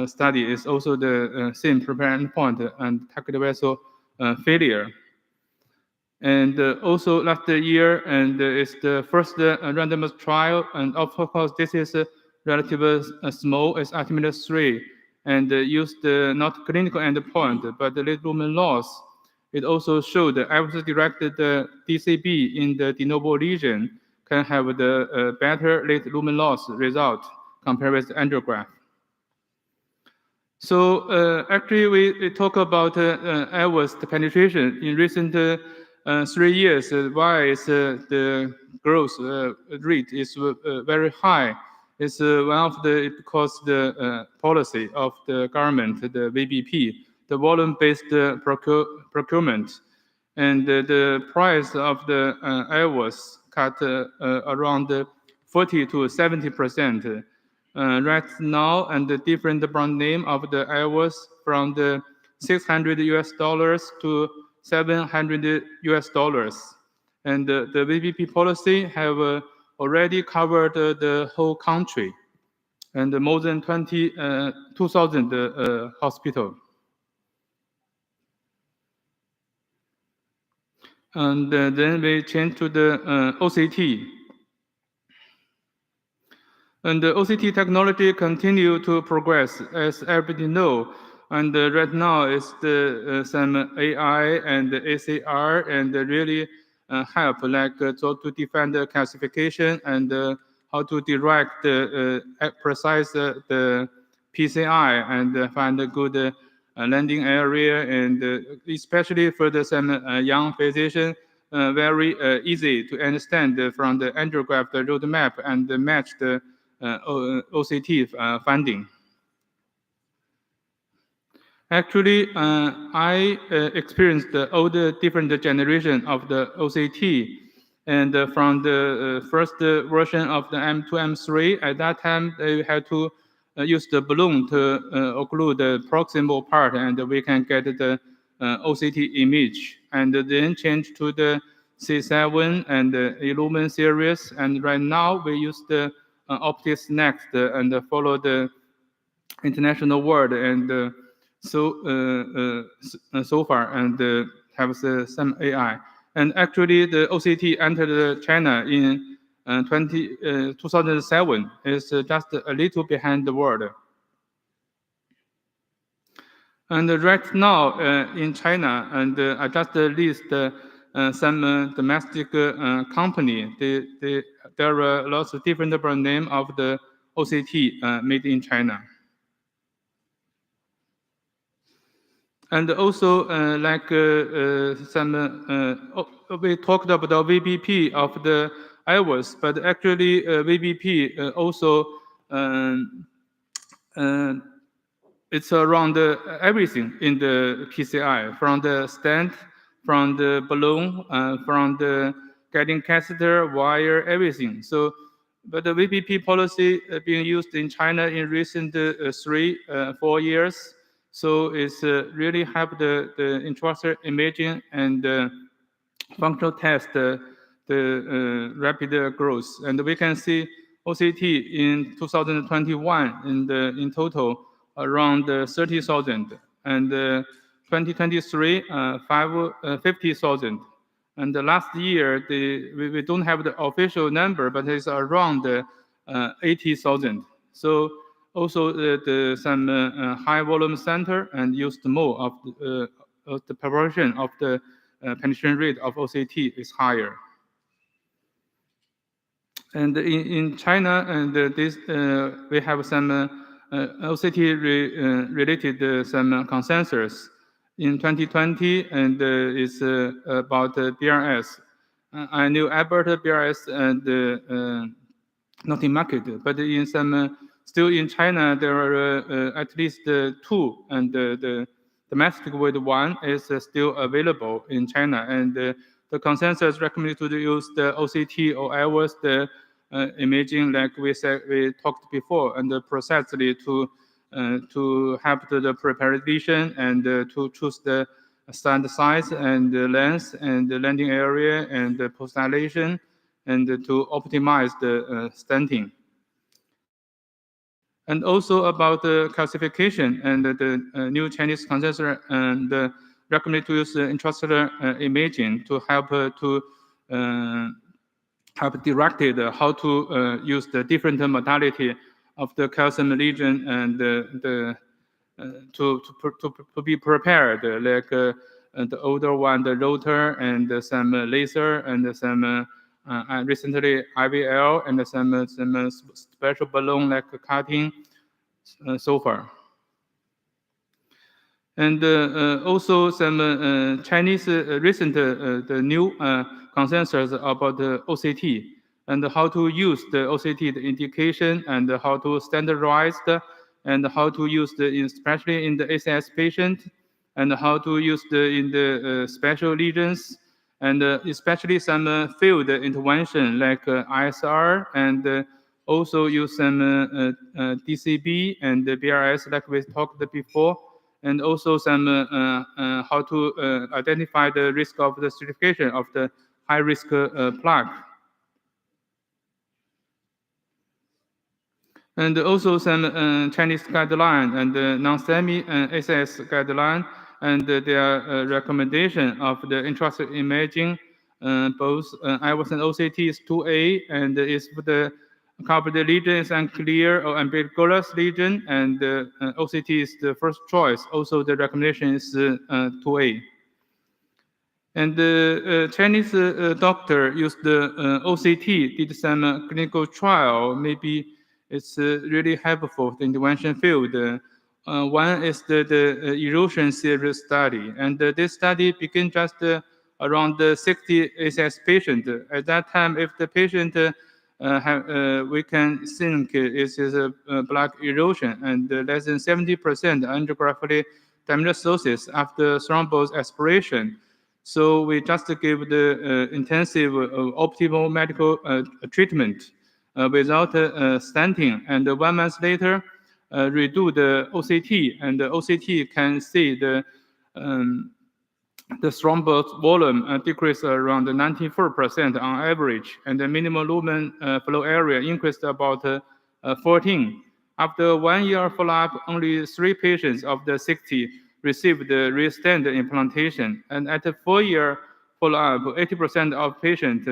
study is also the same primary endpoint and target vessel failure. And also last year, and it's the first randomized trial, and of course this is relatively small, it's Artemis 3, and used not clinical endpoint, but the late lumen loss. It also showed that IWAS-directed DCB in the de novo lesion can have the better late lumen loss result compared with angiograph. So actually, we talk about IWAS penetration in recent 3 years. Why is the growth rate is very high? It's one of the because the policy of the government, the VBP, the volume-based procurement, and the price of the IWAS cut around 40 to 70%. Right now, and the different brand name of the IWAS from the $600 to $700. And the VBP policy have already covered the whole country and more than 2,000 hospitals. And then we change to the OCT. And the OCT technology continue to progress, as everybody know. And right now, it's the some AI and the ACR, and really help like to define the classification and how to direct the precise the PCI and find a good landing area, and especially for the some young physician, very easy to understand from the angiograph the roadmap and match the OCT finding. Actually, I experienced all the different generation of the OCT, and from the first version of the M2, M3, at that time they had to use the balloon to occlude the proximal part, and we can get the OCT image, and then change to the C7 and the Illumin series, and right now we use the Optis Next and follow the international word, and so far, and have some AI. And actually, the OCT entered China in 2007. It's just a little behind the world. And right now in China, and I just list some domestic company. There are lots of different brand name of the OCT made in China. And also, like we talked about the VBP of the IWAS, but actually VBP also it's around everything in the PCI, from the stent, from the balloon, from the getting catheter, wire, everything. So, but the VBP policy being used in China in recent 3-4 years. So it's really help the intraocular imaging and functional test the rapid growth. And we can see OCT in 2021 in total around 30,000, and 2023 50,000. And the last year we don't have the official number, but it's around 80,000. So Also, some high volume center and used more of the proportion of the penetration rate of OCT is higher. And in China, and this we have some OCT related some consensus in 2020, and it's about BRS. I knew about BRS and not in market, but in some still in China there are at least two, and the domestic with one is still available in China, and the consensus recommended to use the OCT or IOS the imaging, like we talked before, and precisely to help the preparation and to choose the stand size and the length and the landing area and the post-dilation, and to optimize the stenting. And also about the calcification and the new Chinese consensus and recommended to use intracellular imaging to help have directed how to use the different modality of the calcium lesion and to be prepared, like the older one, the rotor, and some laser, and some recently IVL, and some special balloon like cutting, so far. And also some Chinese recent the new consensus about the OCT and how to use the OCT the indication, and how to standardize and how to use especially in the ACS patient, and how to use in the special lesions, and especially some field intervention like ISR, and also use some DCB and the BRS like we talked before, and also some how to identify the risk of the stratification of the high-risk plaque. And also some Chinese guideline and non-STEMI ACS guideline, and their recommendation of the intracellular imaging, both IOS and OCT is 2A, and is for the covered lesion is unclear or ambiguous lesion, and OCT is the first choice. Also, the recommendation is 2A. And the Chinese doctor used the OCT, did some clinical trial. Maybe it's really helpful for the intervention field. One is the erosion series study, and this study began just around 60 ACS patients. At that time, if the patient we can think it is a plaque erosion, and less than 70% angiographically damaged sources after thrombus aspiration. So we just give the intensive optimal medical treatment without stenting, and 1 month later redo the OCT, and the OCT can see the thrombus volume decreased around 94% on average, and the minimum lumen flow area increased about 14. After 1 year follow-up, only 3 patients of the 60 received the re-stent implantation, and at the 4-year follow-up, 80% of patients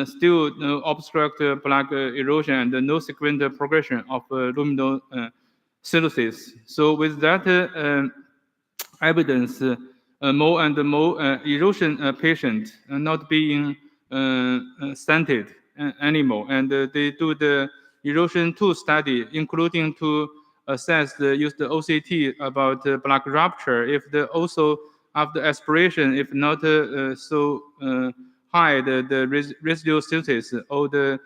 still obstruct plaque erosion and no sequential progression of luminal stenosis. So with that evidence, more and more erosion patients not being stented anymore, and they do the erosion 2 study, including to assess use the OCT about plaque rupture. If also after aspiration, if not so high, the residual stenosis or the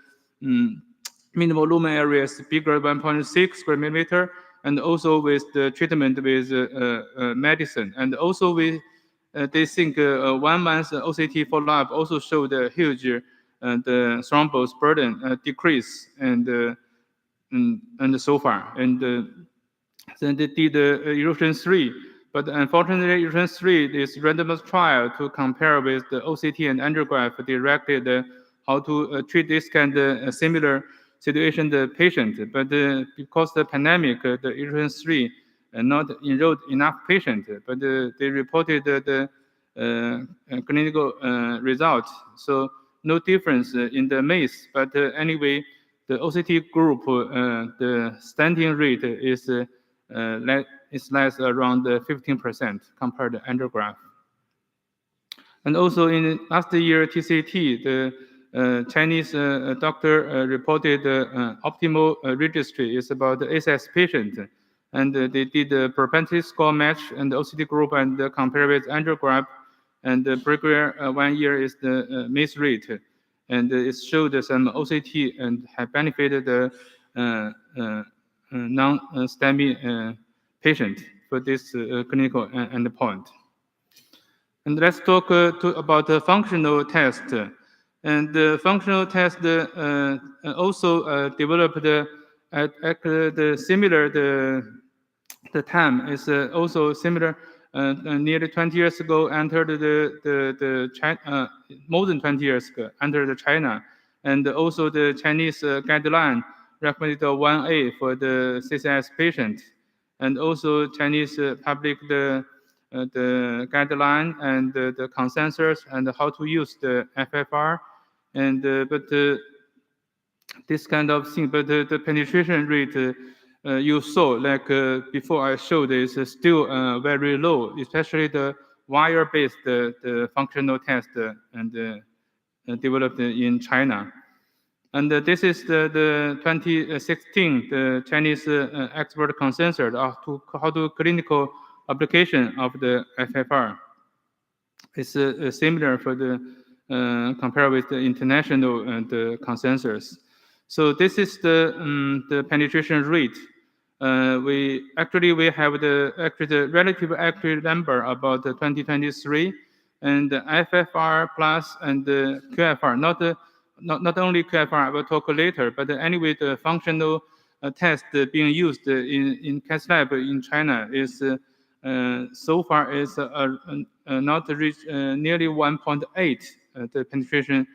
minimal lumen area is bigger 1.6 square millimeter, and also with the treatment with medicine, and also they think 1 month OCT follow-up also showed a huge the thrombus burden decrease, and so far, and then they did erosion 3, but unfortunately erosion 3 is randomized trial to compare with the OCT and angiograph directed how to treat this kind of similar situation the patient, but because the pandemic, the erosion 3 not enrolled enough patient, but they reported the clinical results, so no difference in the MACE, but anyway, the OCT group, the stenting rate is less around 15% compared to angiogram. And also in last year TCT, the Chinese doctor reported optimal registry is about the SS patient, and they did the propensity score match and the OCT group and compare with angiogram, and the prior 1 year is the miss rate, and it showed some OCT and have benefited the non-STEMI patient for this clinical endpoint. And let's talk about the functional test. And the functional test also developed the similar, the time is also similar. Nearly 20 years ago, entered the China, more than 20 years ago, entered China, and also the Chinese guideline recommended 1A for the CCS patient, and also Chinese public the guideline and the consensus and how to use the FFR, and but this kind of thing, but the penetration rate you saw, like before I showed, is still very low, especially the wire-based the functional test and developed in China. And this is the 2016 the Chinese expert consensus of how to clinical application of the FFR. It's similar for the compared with the international the consensus. So this is the penetration rate. We have the relative accurate number about 2023, and the FFR plus and the QFR, not only QFR, I will talk later, but anyway, the functional test being used in CAS lab in China is so far is not reached nearly 1.8 the penetration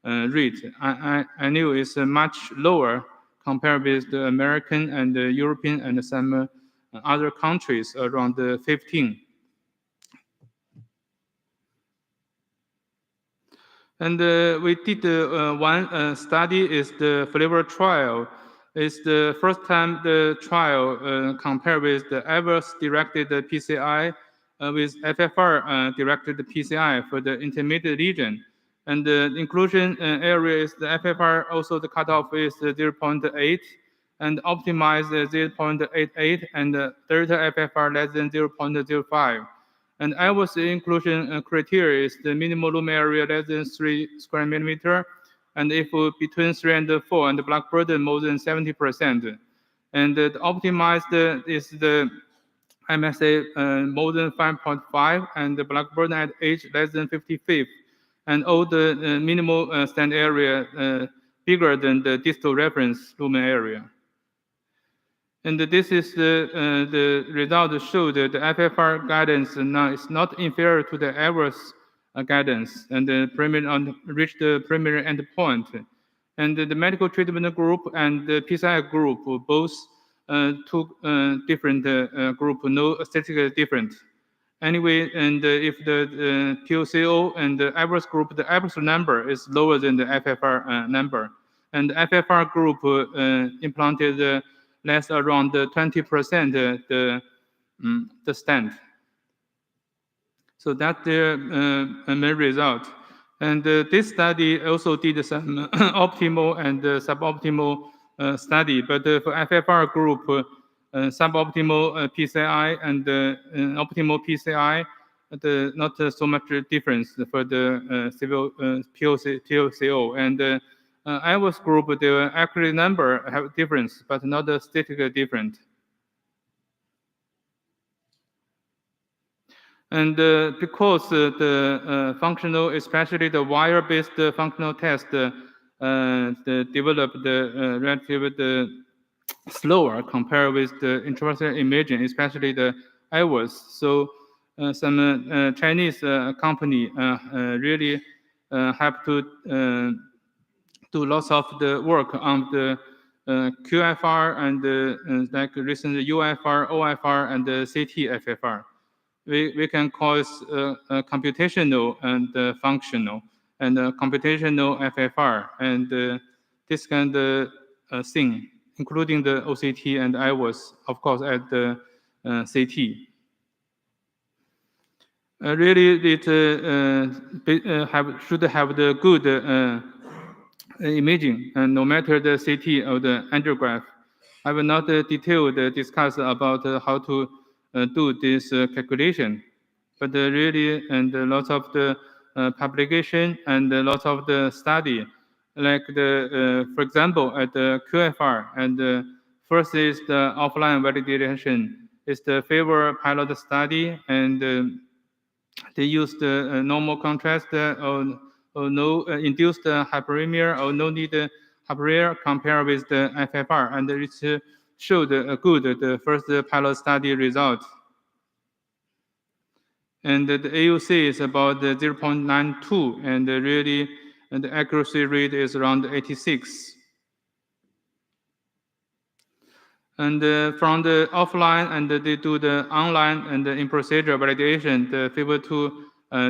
rate. I knew it's much lower compared with the American and the European and some other countries around 15. And we did one study is the flavor trial. It's the first time the trial compared with the EVERS directed PCI with FFR directed PCI for the intermediate region. And the inclusion area is the FFR, also the cutoff is 0.8, and optimized 0.88, and the delta FFR less than 0.05. And EVERS inclusion criteria is the minimum lumen area less than 3 square millimeter, and if between 3 and 4, and the black burden more than 70%. And the optimized is the MSA more than 5.5, and the black burden at age less than 55, and all the minimal stand area bigger than the distal reference lumen area. And this is the result showed that the FFR guidance now is not inferior to the EVERS guidance, and the primary reached the primary endpoint. And the medical treatment group and the PCI group both took different group, no statistically different. Anyway, and if the POCO and the EVERS group, the EVERS number is lower than the FFR number, and the FFR group implanted less around 20% the stent. So that's the main result. And this study also did some optimal and suboptimal study, but for FFR group, suboptimal PCI and optimal PCI, not so much difference for the civil POCO. And EVERS group, the accurate number have difference, but not statistically different. And because the functional, especially the wire-based functional test, developed relatively slower compared with the intravascular imaging, especially the EVERS. So some Chinese company really have to do lots of the work on the QFR and like recent UFR, OFR, and the CT FFR. We can call it computational and functional, and computational FFR. And this kind of thing, including the OCT and IVUS, of course, at the CT. Really, it should have the good imaging, no matter the CT or the angiograph. I will not discuss about how to do this calculation, but really, and lots of the publication and lots of the study, like for example, at the QFR, and first is the offline validation, is the favor pilot study, and they use the normal contrast or no induced hyperemia or no need hyperemia compared with the FFR, and it showed good the first pilot study result. And the AUC is about 0.92, and really and the accuracy rate is around 86. And from the offline, and they do the online and in procedure validation, the FIVO 2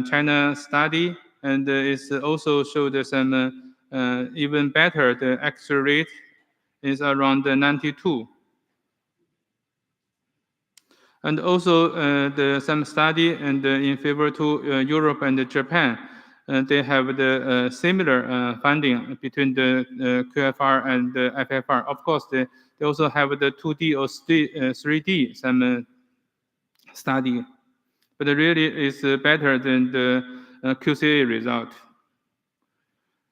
China study, and it's also showed some even better. The accuracy rate is around 92. And also some study and in FIVO 2 Europe and Japan, they have the similar finding between the QFR and the FFR. Of course, they also have the 2D or 3D some study, but really it's better than the QCA result.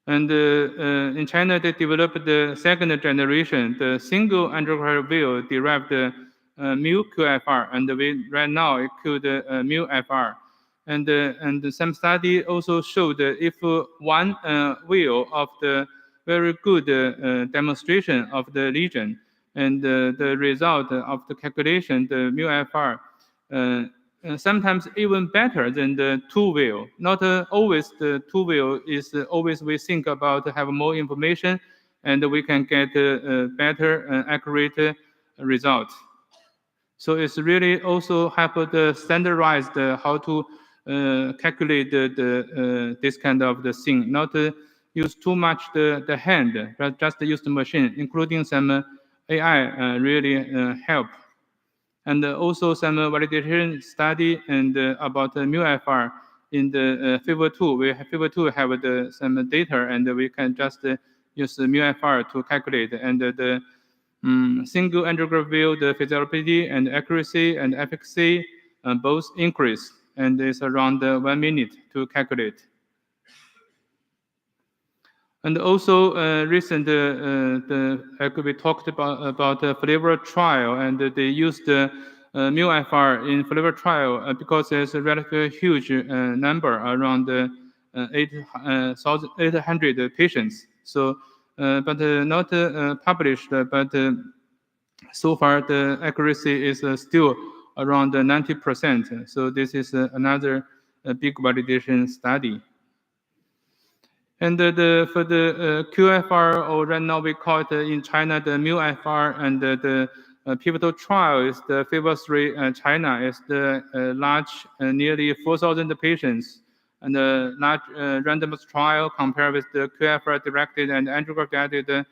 And in China, they developed the second generation, the single angiographic view derived mu QFR, and right now it could mu FR. And some study also showed if one wheel of the very good demonstration of the lesion, and the result of the calculation, the mu FR, sometimes even better than the two wheel. Not always the two wheel is always we think about have more information, and we can get better accurate results. So it's really also help the standardized how to calculate this kind of the thing, not use too much the hand, but just use the machine, including some AI really help. And also some validation study and about mu FR in the FIVO 2. FIVO 2 have some data, and we can just use the mu FR to calculate, and the single angiograph view, the feasibility and accuracy and efficacy both increase, and it's around 1 minute to calculate. And also recent, we talked about the FLAVOR trial, and they used the mu FR in FLAVOR trial because there's a relatively huge number, around 800 patients. So, but not published, but so far the accuracy is still around 90%. So this is another big validation study. And for the QFR, or right now we call it in China the mu FR, and the pivotal trial is the FIVO 3 China, is the large, nearly 4,000 patients, and the large randomized trial compared with the QFR directed and angiograph guided the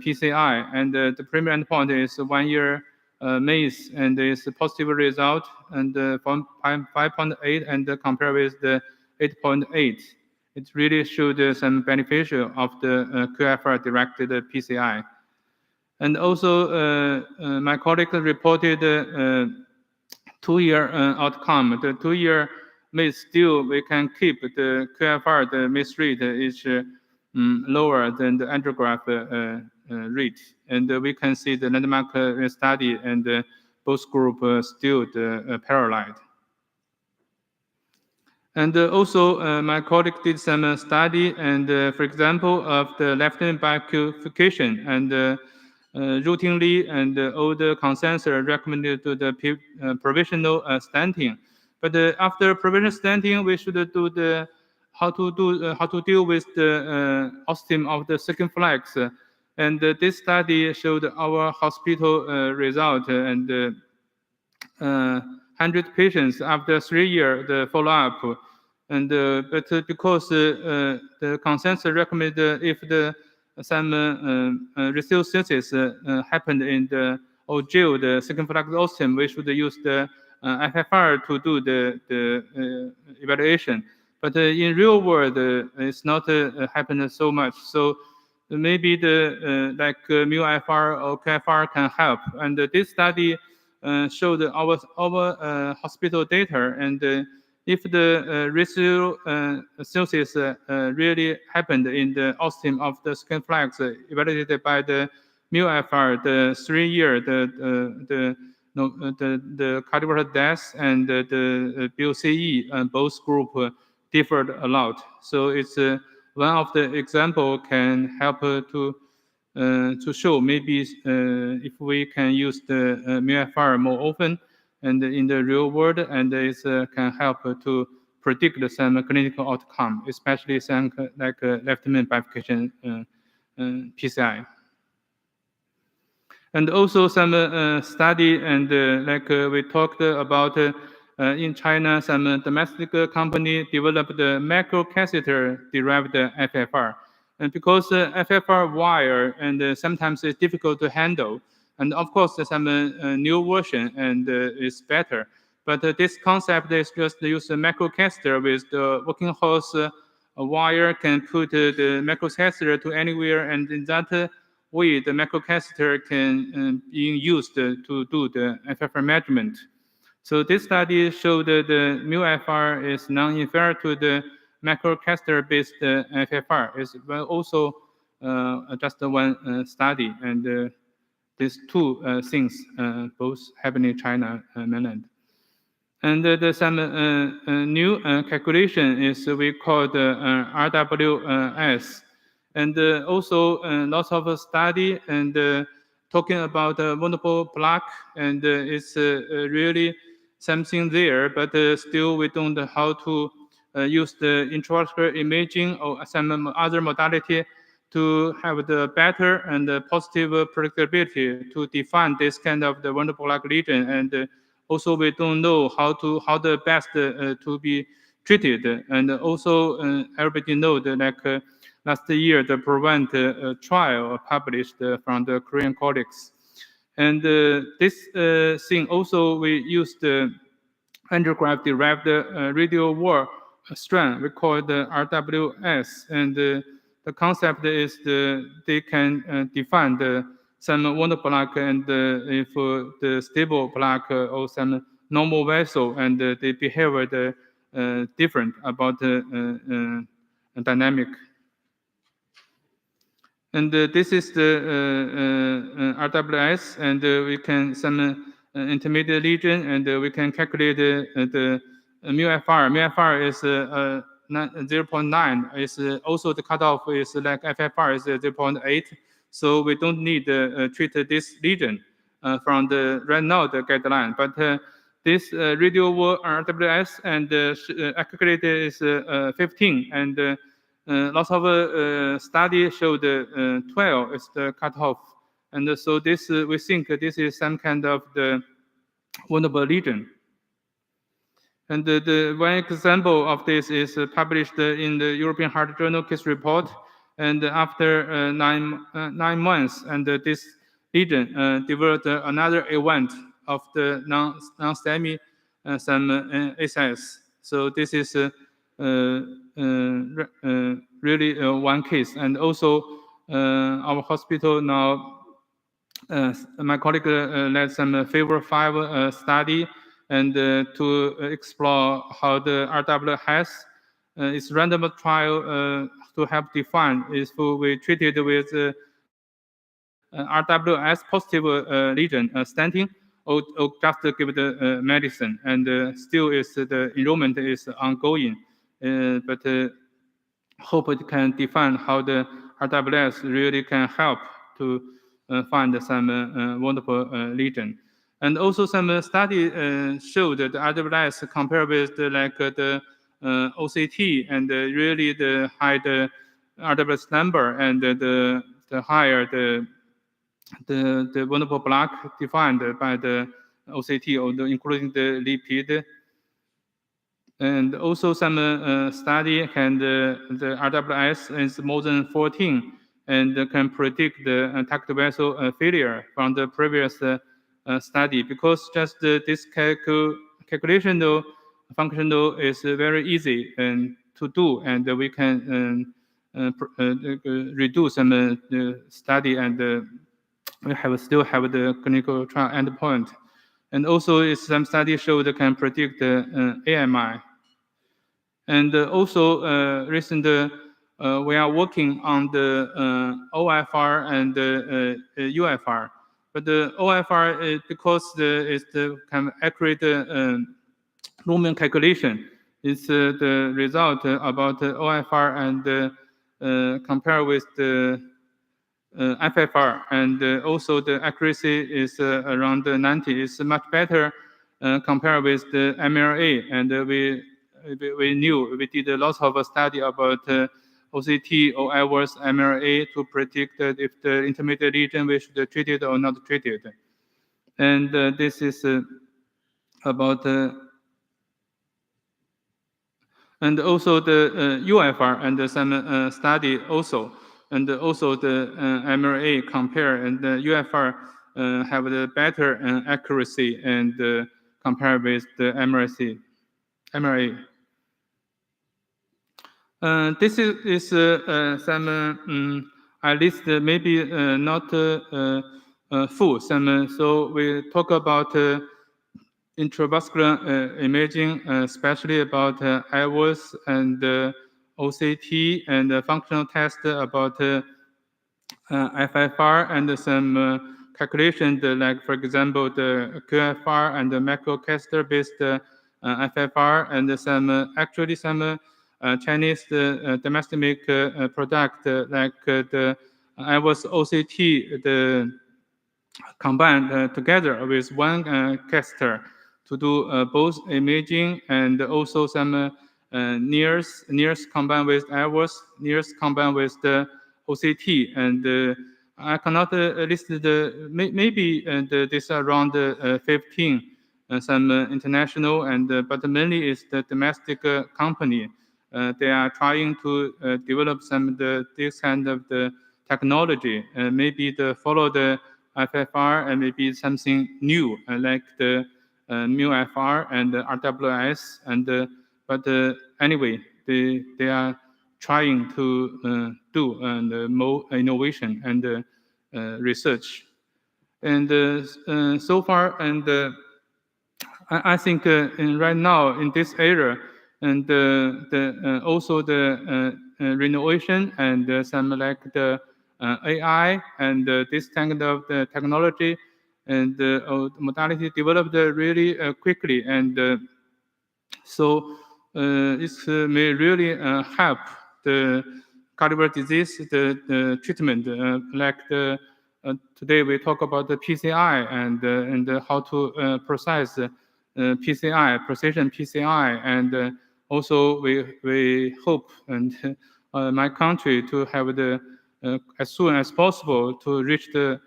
PCI, and the primary endpoint is 1 year MACE, and it's a positive result, and from 5.8 and compared with the 8.8. It really showed some beneficial of the QFR directed PCI. And also, my colleague reported 2-year outcome. The 2-year MACE still we can keep the QFR, the MACE rate is lower than the angiograph rate. And we can see the landmark study, and both groups still paralleled. And also, my colleague did some study, and for example, of the left-hand bifurcation, and routinely, and all the consensus recommended to the provisional stenting. But after provisional stenting, we should do the how to deal with the ostium of the circumflex. And this study showed our hospital result, and 100 patients after 3 years the follow-up. And but because the consensus recommended if the some residuosis happened in the jailed circumflex ostium, we should use the FFR to do the evaluation. But in real world, it's not happened so much. So maybe the like mu-FR or QFR can help. And this study showed our hospital data, and if the residual cirrhosis really happened in the ostium of the skin flax evaluated by the mu-FR, the 3-year, the cardiovascular death and the BOCE, both group differed a lot. So it's one of the example can help to show maybe if we can use the mu-FR more often and in the real world, and it can help to predict some clinical outcome, especially some like left main bifurcation PCI. And also some study and like we talked about in China, some domestic company developed the microcatheter derived FFR. And because FFR wire and sometimes it's difficult to handle, and of course there's some new version and it's better. But this concept is just use a microcatheter with the working horse wire can put the microcatheter to anywhere, and in that way the microcatheter can be used to do the FFR measurement. So this study showed that the mu-FR is non-inferior to the microcatheter-based FFR. It's also just one study, and these two things both happen in China mainland. And there's some new calculation is we call the RWS, and also lots of study and talking about vulnerable plaque, and it's really something there, but still we don't know how to use the intravascular imaging or some other modality to have the better and positive predictability to define this kind of the vulnerable plaque lesion. And also we don't know how the best to be treated. And also everybody know that like last year the PREVENT trial published from the Korean colleagues. And this thing also we used the angiograph-derived radial wall strand, we call the RWS. And the concept is they can define some vulnerable plaque and if the stable plaque or some normal vessel, and they behave different about the dynamic. And this is the RWS, and we can some intermediate lesion, and we can calculate the mu-FR. Mu-FR is 0.9. Is also the cutoff is like FFR is 0.8. So we don't need to treat this lesion from the right now the guideline. But this radial wall RWS and calculated is 15, and lots of study showed 12 is the cutoff, and so this we think this is some kind of the vulnerable lesion. And the one example of this is published in the European Heart Journal case report, and after 9 months, and this lesion developed another event of the non-STEMI some ACS. So this is really one case. And also our hospital now, my colleague led some favor 5 study, and to explore how the RWS is random trial to help define if we treated with RWS positive lesion stenting, or just give the medicine. And still is the enrollment is ongoing, but hope it can define how the RWS really can help to find some wonderful lesion. And also some study showed that the RWS compared with the OCT, and really the high the RWS number, and the higher the vulnerable plaque defined by the OCT, or including the lipid. And also some study, and the RWS is more than 14, and can predict the tactile vessel failure from the previous study, because just this calculation functional is very easy to do, and we can redo some study, and we still have the clinical trial endpoint. And also, some studies show that can predict AMI. And also, recently, we are working on the OFR and UFR. But the OFR, because it's the kind of accurate Lumen calculation, is the result about OFR and compare with the FFR, and also the accuracy is around 90. It's much better compared with the MLA, and we knew, we did a lot of study about OCT or IVUS MLA to predict if the intermediate region we should treat it or not treat it. And this is about and also the UFR and some study also, and also the MLA compare, and the UFR have the better accuracy and compare with the MLA. This is some at least maybe not full. So we talk about intravascular imaging, especially about IVUS and OCT, and functional test about FFR, and some calculations like, for example, the QFR and the macrocaster-based FFR, and some actually some Chinese domestic product like the IVUS OCT, the combined together with one caster to do both imaging and also some NIRS combined with IVUS, NIRS combined with the OCT, and I cannot list the maybe this around 15 some international, and but mainly is the domestic company. They are trying to develop some this kind of the technology, maybe follow the FFR, and maybe something new like the MUFR and the RWS, and but anyway, they are trying to do more innovation and research, and so far, and I think right now in this area, and also the renovation and some like the AI and this kind of the technology and modality developed really quickly, and so it may really help the cardiovascular disease, the treatment, like today we talk about the PCI and how to process PCI, precision PCI, and also we hope, and my country to have the as soon as possible to reach the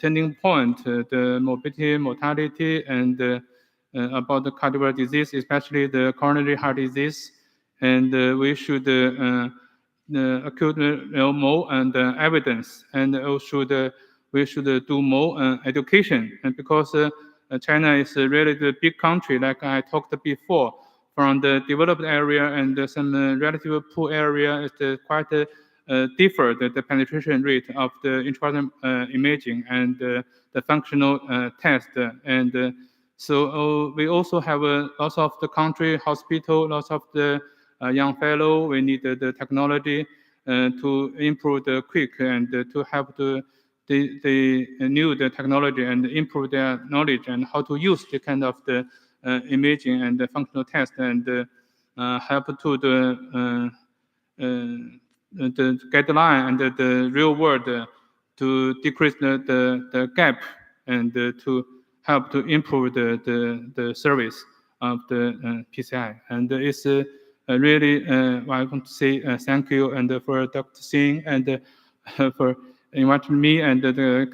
turning point, the morbidity, mortality, and about the cardiovascular disease, especially the coronary heart disease, and we should accumulate more and evidence, and also we should do more education, and because China is really the big country, like I talked before, from the developed area and some relative poor area, it's quite differ the penetration rate of the intravascular imaging and the functional test, and so we also have lots of the country hospital, lots of the young fellow. We need the technology to improve the quick and to help the new the technology and improve their knowledge and how to use the kind of the imaging and the functional test, and help to the guideline and the real world to decrease the gap, and to help to improve the service of the PCI. And it's really, I want to say thank you and for Dr. Singh and for inviting me and the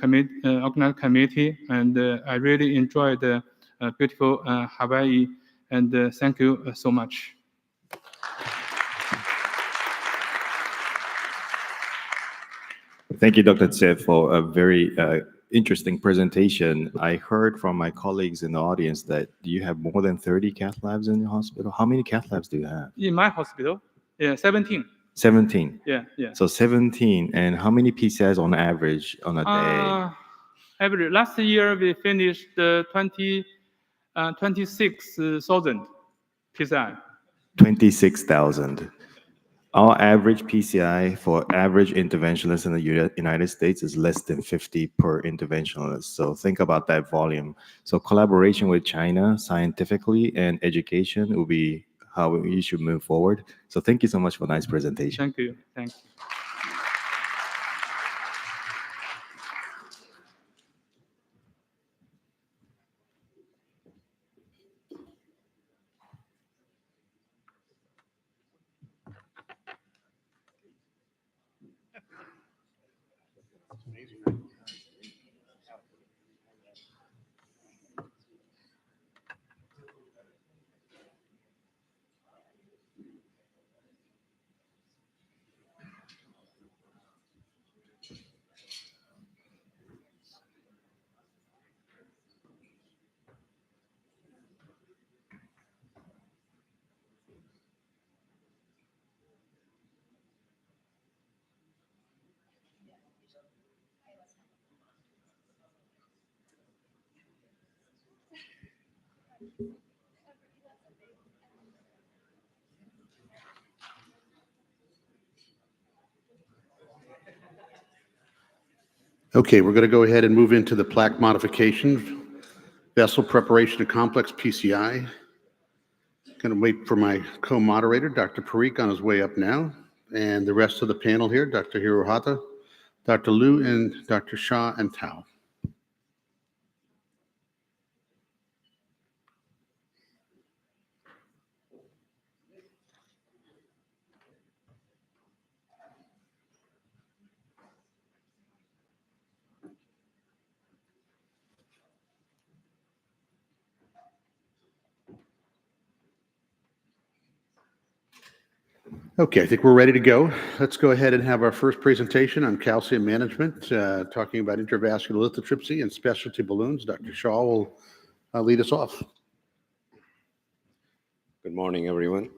organizing committee. And I really enjoyed the beautiful Hawaii, and thank you so much. Thank you, Dr. Tse, for a very interesting presentation. I heard from my colleagues in the audience that you have more than 30 cath labs in your hospital. How many cath labs do you have? In my hospital, 17. 17. Yeah. So 17, and how many PCIs on average on a day? Last year we finished 26,000 PCI. 26,000. Our average PCI for average interventionalists in the United States is less than 50 per interventionalist. So think about that volume. So collaboration with China scientifically and education will be how we should move forward. So thank you so much for a nice presentation. Thank you. Okay, we're going to go ahead and move into the plaque modification, vessel preparation and complex PCI. Going to wait for my co-moderator, Dr. Parikh, on his way up now, and the rest of the panel here, Dr. Hirohata, Dr. Liu, and Dr. Shah and Tao. Okay, I think we're ready to go. Let's go ahead and have our first presentation on calcium management, talking about intravascular lithotripsy and specialty balloons. Dr. Shah will lead us off. Good morning, everyone.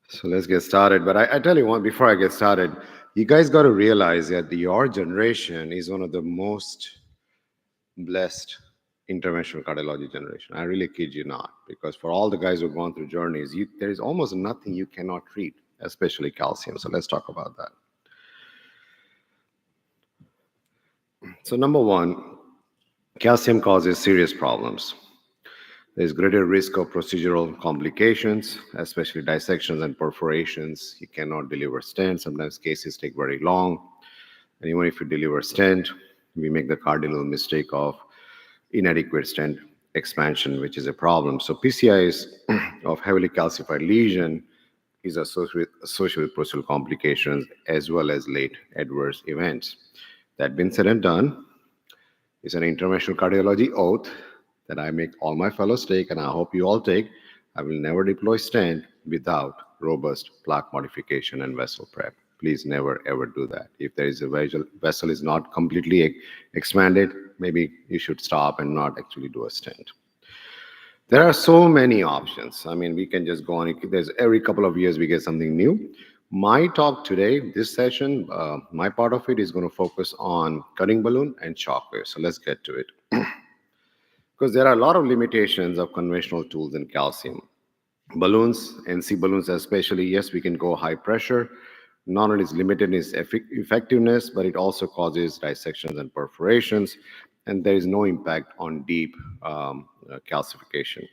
So let's get started. But I tell you one, before I get started, you guys got to realize that your generation is one of the most blessed interventional cardiology generation. I really kid you not, because for all the guys who've gone through journeys, there is almost nothing you cannot treat, especially calcium. So let's talk about that. So number one, calcium causes serious problems. There's greater risk of procedural complications, especially dissections and perforations. You cannot deliver stent. Sometimes cases take very long. And even if you deliver stent, we make the cardinal mistake of inadequate stent expansion, which is a problem. So PCIs of heavily calcified lesion is associated with procedural complications as well as late adverse events. That being said and done, it's an interventional cardiology oath that I make all my fellows take, and I hope you all take. I will never deploy stent without robust plaque modification and vessel prep. Please never ever do that. If there is a vessel is not completely expanded, maybe you should stop and not actually do a stent. There are so many options. I mean, we can just go on. There's every couple of years we get something new. My talk today, this session, my part of it is going to focus on cutting balloon and shockwave. So let's get to it. Because there are a lot of limitations of conventional tools in calcium. Balloons, NC balloons especially, yes, we can go high pressure. Not only is limited in its effectiveness, but it also causes dissections and perforations, and there is no impact on deep calcification.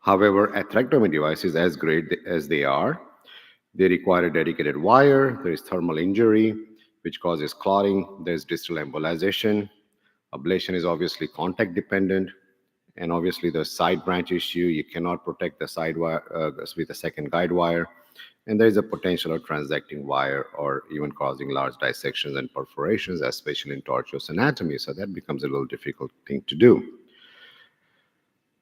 However, atherectomy devices, as great as they are, they require a dedicated wire. There is thermal injury, which causes clotting. There's distal embolization. Ablation is obviously contact dependent, and obviously the side branch issue, you cannot protect the side wire with a second guide wire, and there is a potential of transecting wire or even causing large dissections and perforations, especially in tortuous anatomy, so that becomes a little difficult thing to do.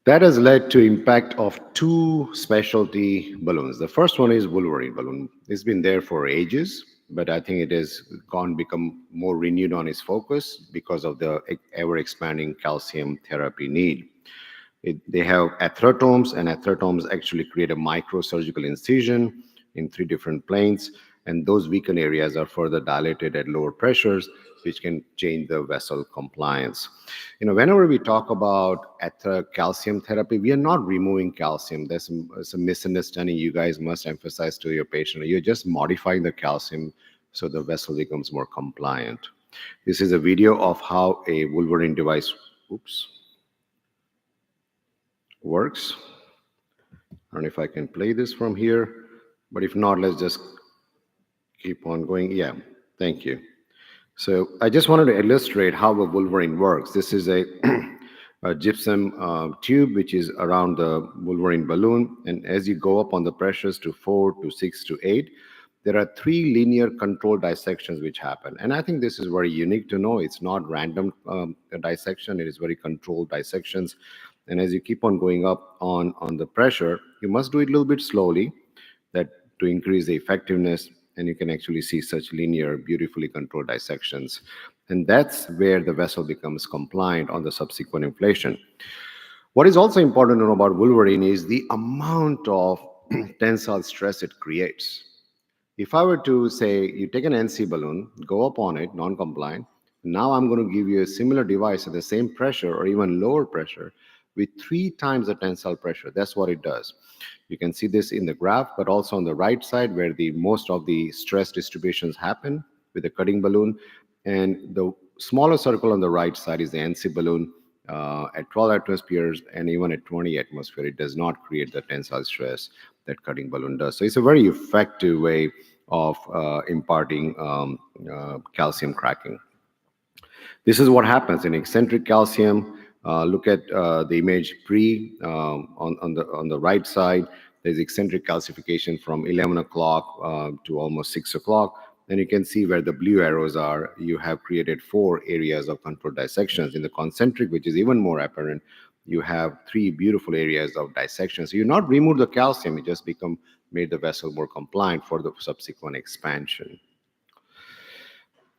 That has led to impact of two specialty balloons. The first one is Wolverine balloon. It's been there for ages. but I think it has become more renewed on its focus because of the ever-expanding calcium therapy need. They have atherotomes, and atherotomes actually create a microsurgical incision in 3 different planes, and those weakened areas are further dilated at lower pressures, which can change the vessel compliance. Whenever we talk about calcium therapy, we are not removing calcium. There's a misunderstanding you guys must emphasize to your patient. You're just modifying the calcium so the vessel becomes more compliant. This is a video of how a Wolverine device, works. I don't know if I can play this from here, but if not, let's just keep on going. Yeah, thank you. So I just wanted to illustrate how a Wolverine works. This is a gypsum tube which is around the Wolverine balloon, and as you go up on the pressures to 4 to 6 to 8, there are 3 linear controlled dissections which happen. And I think this is very unique to know. It's not random dissection, it is very controlled dissections. And as you keep on going up on the pressure, you must do it a little bit slowly to increase the effectiveness, and you can actually see such linear, beautifully controlled dissections. And that's where the vessel becomes compliant on the subsequent inflation. What is also important to know about Wolverine is the amount of tensile stress it creates. If I were to say, you take an NC balloon, go up on it, non-compliant, now I'm going to give you a similar device at the same pressure or even lower pressure with 3 times the tensile pressure. That's what it does. You can see this in the graph, but also on the right side where most of the stress distributions happen with the cutting balloon. And the smaller circle on the right side is the NC balloon at 12 atmospheres, and even at 20 atmosphere, it does not create the tensile stress that cutting balloon does. So it's a very effective way of imparting calcium cracking. This is what happens in eccentric calcium. Look at the image on the right side. There's eccentric calcification from 11 o'clock to almost 6 o'clock. Then you can see where the blue arrows are. You have created 4 areas of controlled dissections. In the concentric, which is even more apparent, you have 3 beautiful areas of dissection. So you not remove the calcium, it just made the vessel more compliant for the subsequent expansion.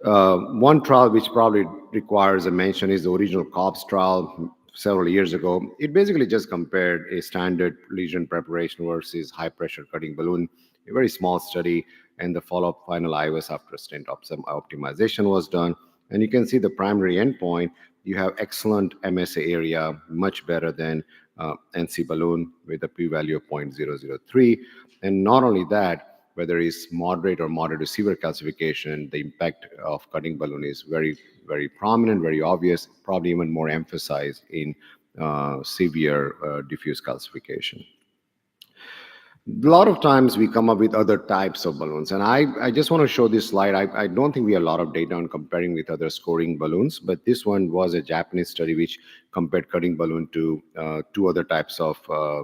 One trial which probably requires a mention is the original COPS trial several years ago. It basically just compared a standard lesion preparation versus high pressure cutting balloon, a very small study, and the follow-up final IVS after stent optimization was done. And you can see the primary endpoint, you have excellent MSA area, much better than NC balloon with a p-value of 0.003. And not only that, whether it's moderate or moderate to severe calcification, the impact of cutting balloon is very, very prominent, very obvious, probably even more emphasized in severe diffuse calcification. A lot of times we come up with other types of balloons, and I just want to show this slide. I don't think we have a lot of data on comparing with other scoring balloons, but this one was a Japanese study which compared cutting balloon to 2 other types of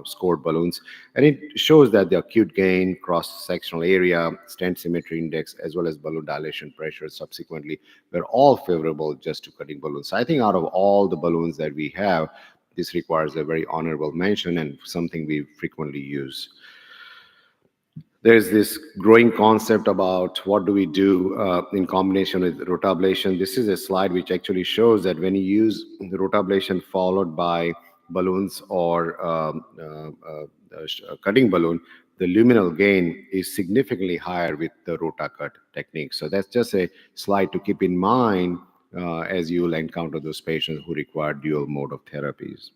scored balloons, and it shows that the acute gain, cross-sectional area, stent symmetry index, as well as balloon dilation pressure subsequently were all favorable just to cutting balloons. So I think out of all the balloons that we have, this requires a very honorable mention and something we frequently use. There's this growing concept about what do we do in combination with rotablation. This is a slide which actually shows that when you use the rotablation followed by balloons or cutting balloon, the luminal gain is significantly higher with the rotacut technique. So that's just a slide to keep in mind as you will encounter those patients who require dual mode of therapies.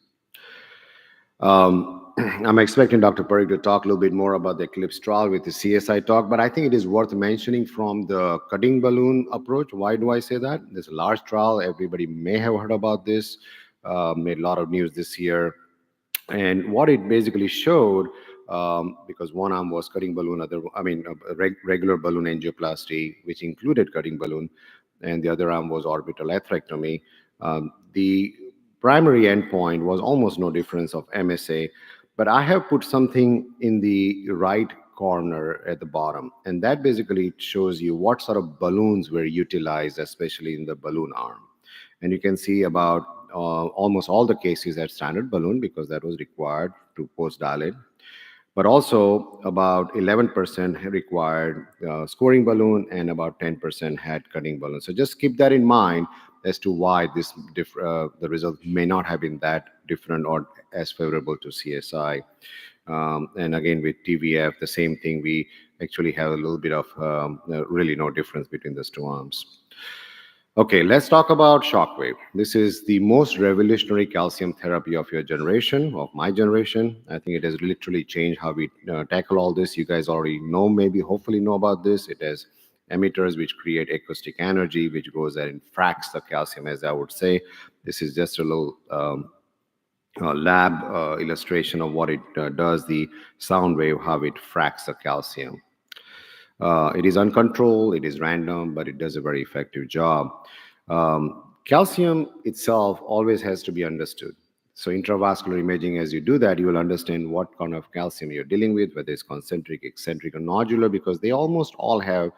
I'm expecting Dr. Parikh to talk a little bit more about the ECLIPSE trial with the CSI talk, but I think it is worth mentioning from the cutting balloon approach. Why do I say that? There's a large trial. Everybody may have heard about this, made a lot of news this year. And what it basically showed, because one arm was cutting balloon, regular balloon angioplasty, which included cutting balloon, and the other arm was orbital atherectomy. The primary endpoint was almost no difference of MSA, but I have put something in the right corner at the bottom, and that basically shows you what sort of balloons were utilized, especially in the balloon arm. And you can see about almost all the cases had standard balloon because that was required to post-dilate. But also about 11% required scoring balloon and about 10% had cutting balloon. So just keep that in mind as to why the result may not have been that different or as favorable to CSI. And again, with TVF, the same thing. We actually have a little bit of really no difference between those two arms. Okay, let's talk about Shockwave. This is the most revolutionary calcium therapy of your generation, of my generation. I think it has literally changed how we tackle all this. You guys already know, maybe, hopefully know about this. It has emitters which create acoustic energy, which goes and fracks the calcium, as I would say. This is just a little lab illustration of what it does, the sound wave, how it fracks the calcium. It is uncontrolled, it is random, but it does a very effective job. Calcium itself always has to be understood. So intravascular imaging, as you do that, you will understand what kind of calcium you're dealing with, whether it's concentric, eccentric, or nodular, because they almost all have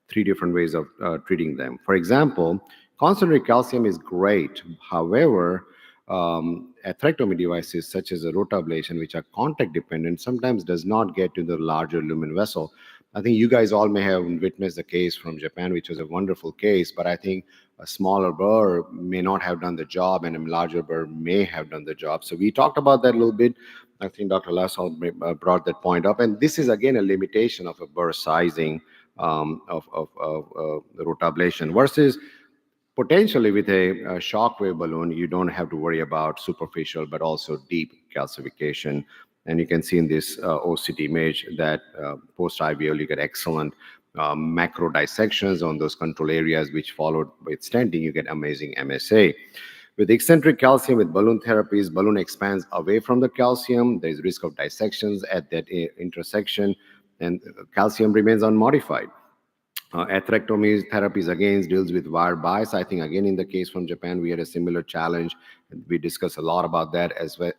3 different ways of treating them. For example, concentric calcium is great. However, atherectomy devices such as a rotablation, which are contact dependent, sometimes does not get to the larger lumen vessel. I think you guys all may have witnessed the case from Japan, which was a wonderful case, but I think a smaller burr may not have done the job and a larger burr may have done the job. So we talked about that a little bit. I think Dr. Lassal brought that point up. And this is, again, a limitation of a burr sizing of the rotablation versus potentially with a shockwave balloon, you don't have to worry about superficial, but also deep calcification. And you can see in this OCT image that post-IVL, you get excellent macro dissections on those control areas, which followed with stenting, you get amazing MSA. With eccentric calcium, with balloon therapies, balloon expands away from the calcium. There's risk of dissections at that intersection, and calcium remains unmodified. Atherectomy therapies again deals with wire bias. I think again in the case from Japan, we had a similar challenge. We discussed a lot about that, as well,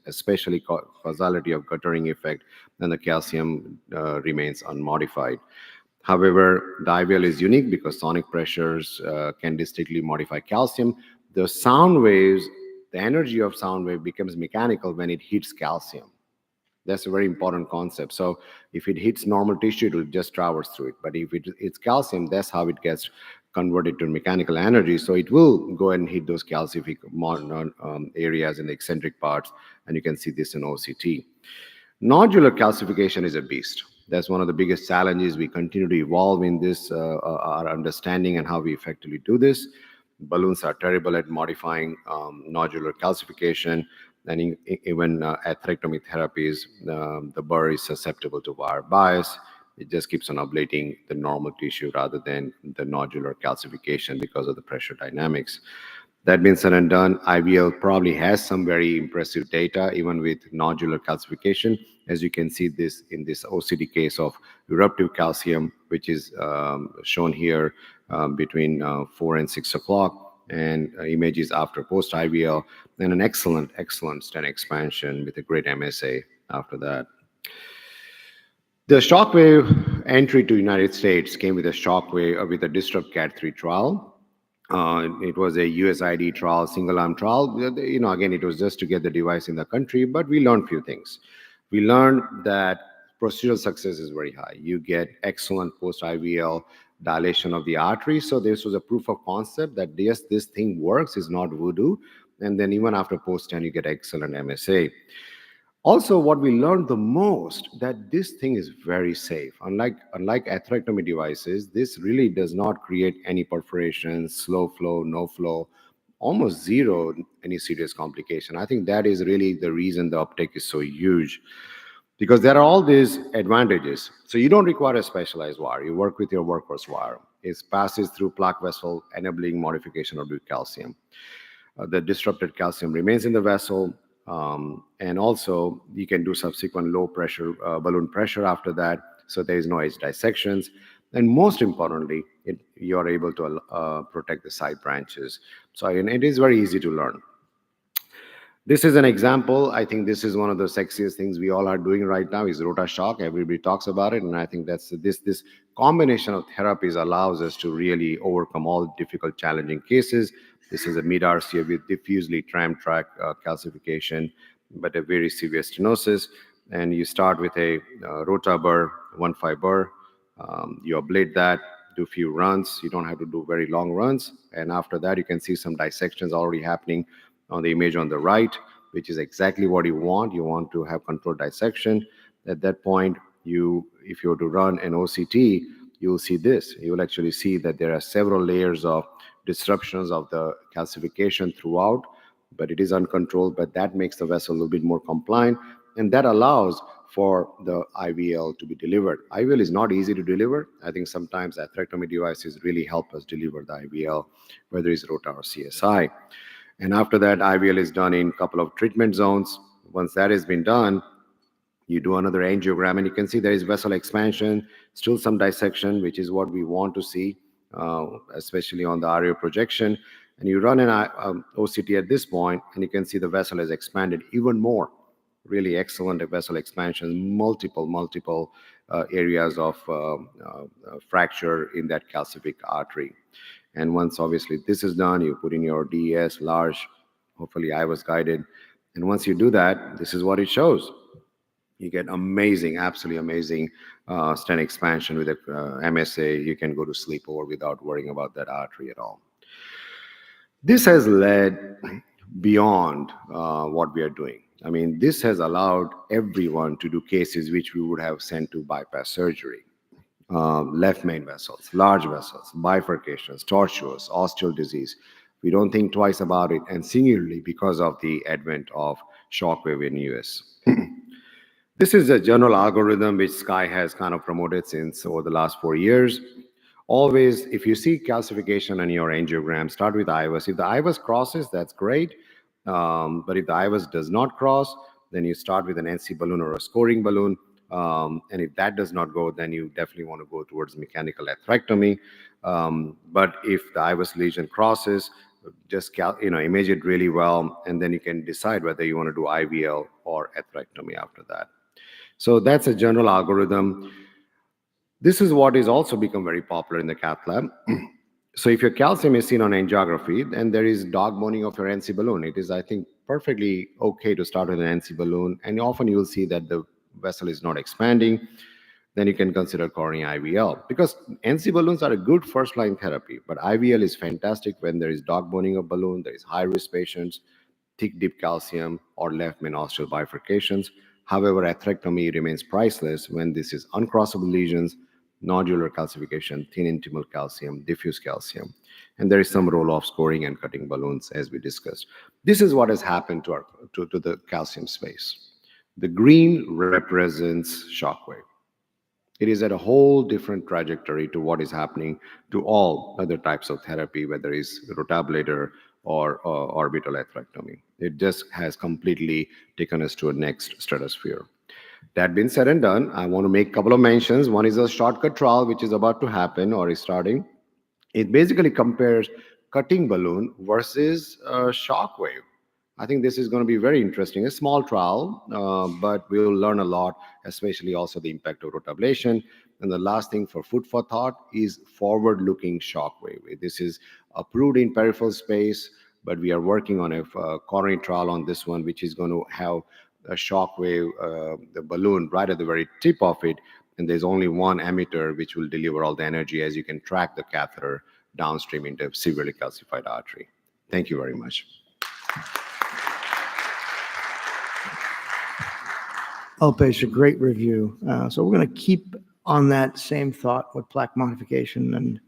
especially causality of guttering effect, and the calcium remains unmodified. However, the IVL is unique because sonic pressures can distinctly modify calcium. The sound waves, the energy of sound wave becomes mechanical when it hits calcium. That's a very important concept. So if it hits normal tissue, it will just traverse through it. But if it's calcium, that's how it gets converted to mechanical energy. So it will go and hit those calcific areas in the eccentric parts. And you can see this in OCT. Nodular calcification is a beast. That's one of the biggest challenges. We continue to evolve in this, our understanding and how we effectively do this. Balloons are terrible at modifying nodular calcification. And even atherectomy therapies, the burr is susceptible to wire bias. It just keeps on ablating the normal tissue rather than the nodular calcification because of the pressure dynamics. That being said and done, IVL probably has some very impressive data, even with nodular calcification. As you can see this in this OCT case of eruptive calcium, which is shown here between 4 and 6 o'clock. And images after post-IVL, and an excellent stent expansion with a great MSA after that. The shockwave entry to United States came with a shockwave with a Disrupt CAT3 trial. It was a USID trial, single-arm trial. You know, again, it was just to get the device in the country, but we learned a few things. We learned that procedural success is very high. You get excellent post-IVL dilation of the artery. So this was a proof of concept that yes, this thing works, is not voodoo. And then even after post-10, you get excellent MSA. Also, what we learned the most, that this thing is very safe. Unlike atherectomy devices, this really does not create any perforations, slow flow, no flow, almost zero any serious complication. I think that is really the reason the uptake is so huge. Because there are all these advantages. So you don't require a specialized wire. You work with your workhorse wire. It passes through plaque vessel, enabling modification of butyl calcium. The disrupted calcium remains in the vessel. And also, you can do subsequent low pressure, balloon pressure after that. So there is no edge dissections. And most importantly, you are able to protect the side branches. So it is very easy to learn. This is an example. I think this is one of the sexiest things we all are doing right now is RotaShock. Everybody talks about it. And I think that's this combination of therapies allows us to really overcome all difficult, challenging cases. This is a mid-RCA with diffusely tram track calcification, but a very severe stenosis. And you start with a rota burr, 1.5 burr. You ablate that, do a few runs. You don't have to do very long runs. And after that, you can see some dissections already happening on the image on the right, which is exactly what you want. You want to have controlled dissection. At that point, if you were to run an OCT, you will see this. You will actually see that there are several layers of disruptions of the calcification throughout, but it is uncontrolled, but that makes the vessel a little bit more compliant, and that allows for the IVL to be delivered. IVL is not easy to deliver. I think sometimes atherectomy devices really help us deliver the IVL, whether it's ROTA or CSI. And after that, IVL is done in a couple of treatment zones. Once that has been done, you do another angiogram, and you can see there is vessel expansion, still some dissection, which is what we want to see, especially on the RAO projection. And you run an OCT at this point, and you can see the vessel has expanded even more. Really excellent vessel expansion, multiple areas of fracture in that calcific artery. And once obviously this is done, you put in your DES, large, hopefully IVUS guided. And once you do that, this is what it shows. You get amazing, absolutely amazing stent expansion with a MSA. You can go to sleep over without worrying about that artery at all. This has led beyond what we are doing. I mean, this has allowed everyone to do cases which we would have sent to bypass surgery. Left main vessels, large vessels, bifurcations, tortuous, osteal disease. We don't think twice about it, and singularly because of the advent of Shockwave in US. This is a general algorithm which Sky has kind of promoted since over the last 4 years. Always, if you see calcification on your angiogram, start with IVUS. If the IVUS crosses, that's great. But if the IVUS does not cross, then you start with an NC balloon or a scoring balloon. And if that does not go, then you definitely want to go towards mechanical atherectomy. But if the IVUS lesion crosses, just image it really well, and then you can decide whether you want to do IVL or atherectomy after that. So that's a general algorithm. This is what is also become very popular in the cath lab. So if your calcium is seen on angiography, then there is dog boning of your NC balloon. It is, I think, perfectly okay to start with an NC balloon, and often you will see that the vessel is not expanding. Then you can consider coronary IVL, because NC balloons are a good first-line therapy, but IVL is fantastic when there is dog boning of balloon, there is high-risk patients, thick deep calcium, or left main osteal bifurcations. However, atherectomy remains priceless when this is uncrossable lesions, nodular calcification, thin intimal calcium, diffuse calcium, and there is some role of scoring and cutting balloons, as we discussed. This is what has happened to the calcium space. The green represents Shockwave. It is at a whole different trajectory to what is happening to all other types of therapy, whether it's rotablator or orbital atherectomy. It just has completely taken us to a next stratosphere. That being said and done, I want to make a couple of mentions. One is a shortcut trial, which is about to happen or is starting. It basically compares cutting balloon versus Shockwave. I think this is going to be very interesting. A small trial, but we will learn a lot, especially also the impact of rotablation. And the last thing for food for thought is forward-looking Shockwave. This is approved in peripheral space, but we are working on a coronary trial on this one, which is going to have a Shockwave, the balloon right at the very tip of it, and there's only one emitter which will deliver all the energy, as you can track the catheter downstream into severely calcified artery. Thank you very much. Alpesh, a great review. So we're going to keep on that same thought with plaque modification and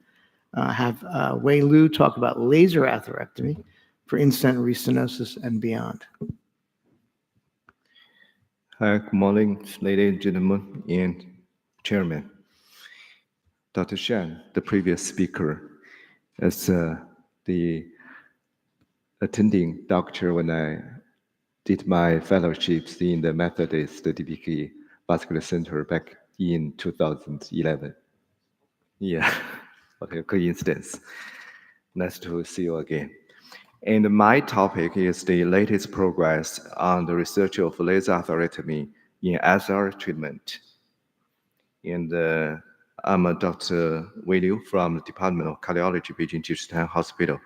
have Wei Lu talk about laser atherectomy for in-stent restenosis and beyond. Hi, good morning, ladies and gentlemen, and Chairman. Dr. Shan, the previous speaker, as the attending doctor when I did my fellowships in the Methodist DBK Vascular Center back in 2011. Yeah, what a coincidence. Nice to see you again. And my topic is the latest progress on the research of laser atherectomy in SR treatment. And I'm Dr. Wei Liu from the Department of Cardiology, Beijing Jinshan Hospital.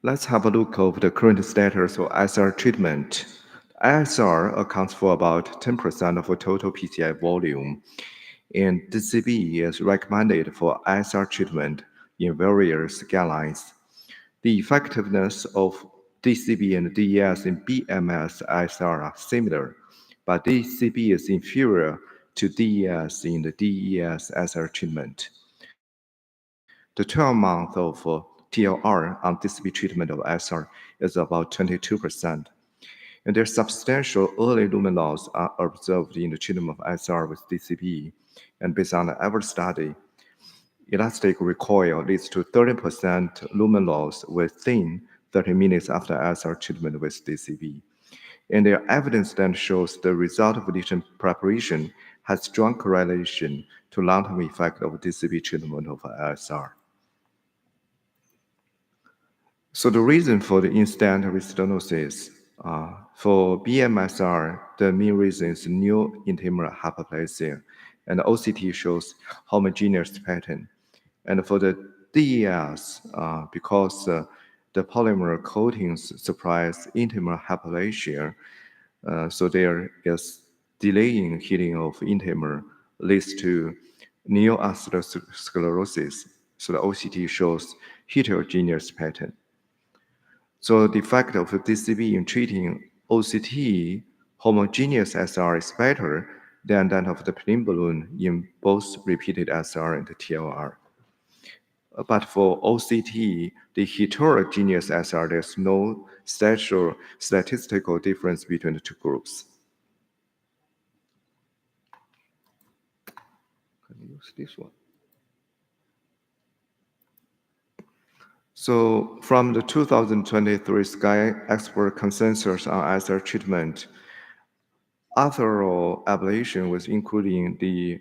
Let's have a look of the current status of SR treatment. ISR accounts for about 10% of the total PCI volume, and DCB is recommended for ISR treatment in various guidelines. The effectiveness of DCB and DES in BMS ISR are similar, but DCB is inferior to DES in the DES ISR treatment. The 12-month of TLR on DCB treatment of ISR is about 22%. And there's substantial early lumen loss are observed in the treatment of ISR with DCB. And based on the average study, elastic recoil leads to 30% lumen loss within 30 minutes after ISR treatment with DCB. And there are evidence that shows the result of lesion preparation has strong correlation to long-term effect of DCB treatment of ISR. So the reason for the instant restenosis for BMSR, the main reason is new intimal hyperplasia, and OCT shows homogeneous pattern. And for the DES, because the polymer coatings suppress intimal hyperplasia, so there is delaying healing of intimal leads to neoatherosclerosis. So the OCT shows heterogeneous pattern. So the effect of DCB in treating OCT homogeneous SR is better than that of the plain balloon in both repeated SR and TLR. But for OCT, the heterogeneous SR, there's no statistical difference between the two groups. Can I use this one? So from the 2023 SKY expert consensus on ISR treatment, arterial ablation with including the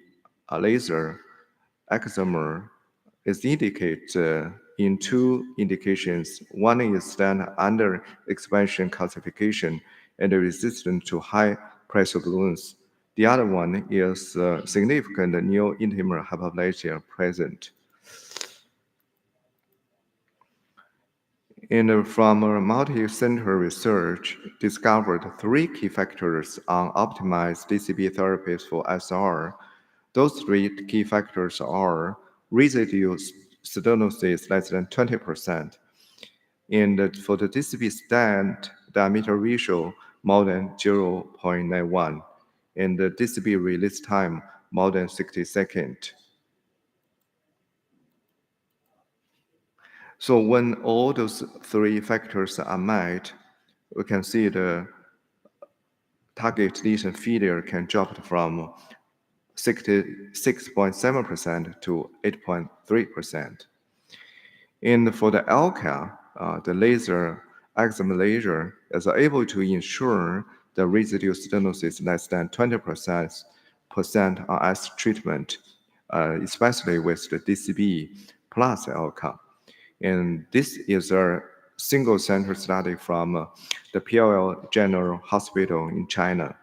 laser excimer is indicated in two indications. One is that under expansion calcification and resistant to high pressure balloons. The other one is significant neo-intimal hyperplasia present. And from multi-center research, discovered three key factors on optimized DCB therapies for SR. Those three key factors are residual stenosis less than 20%, and for the DCB stent diameter ratio more than 0.91, and the DCB release time more than 60 seconds. So when all those three factors are met, we can see the target lesion failure can drop from 66.7% to 8.3%. And for the ALCA, the laser excimer laser is able to ensure the residual stenosis less than 20% on S treatment, especially with the DCB plus ALCA. And this is a single center study from the PLL General Hospital in China.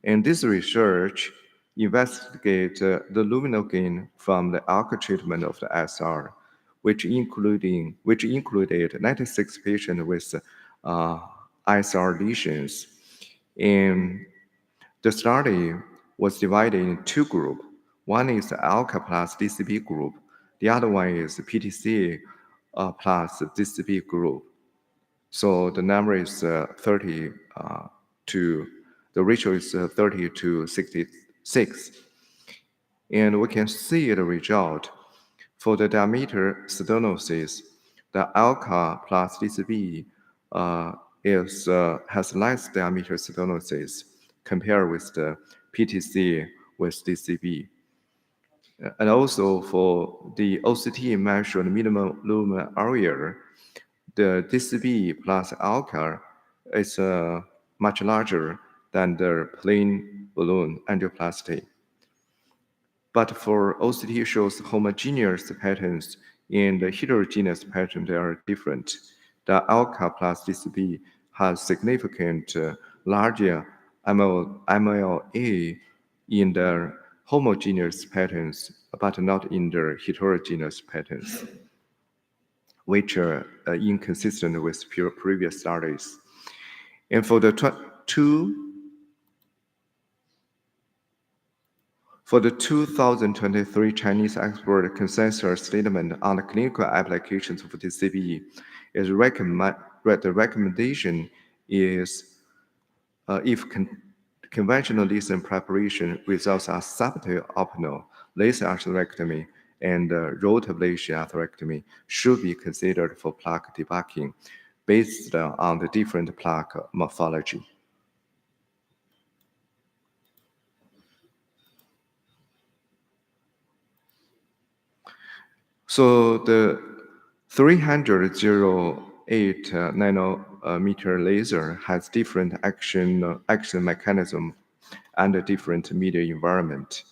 And this research investigates the luminal gain from the ALCA treatment of the SR, which included 96 patients with ISR lesions. And the study was divided in two groups. One is the ALCA plus DCB group. The other one is the PTC plus DCB group. So the number is 30 to, the ratio is 30 to 66. And we can see the result. For the diameter stenosis, the ALCA plus DCB has less diameter stenosis compared with the PTC with DCB. And also for the OCT measured minimum lumen area, the DCB plus ALCA is much larger than the plain balloon angioplasty. But for OCT shows homogeneous patterns, and the heterogeneous patterns are different. The ALCA plus DCB has significant larger MLA in the homogeneous patterns, but not in the heterogeneous patterns, which are inconsistent with previous studies. And for the 2023 Chinese expert consensus statement on the clinical applications of the CBE, the recommendation is if conventional lesion preparation results are suboptimal, laser atherectomy and rotablation atherectomy should be considered for plaque debulking based on the different plaque morphology. So the 308 nanometer laser has different action mechanism and a different media environment.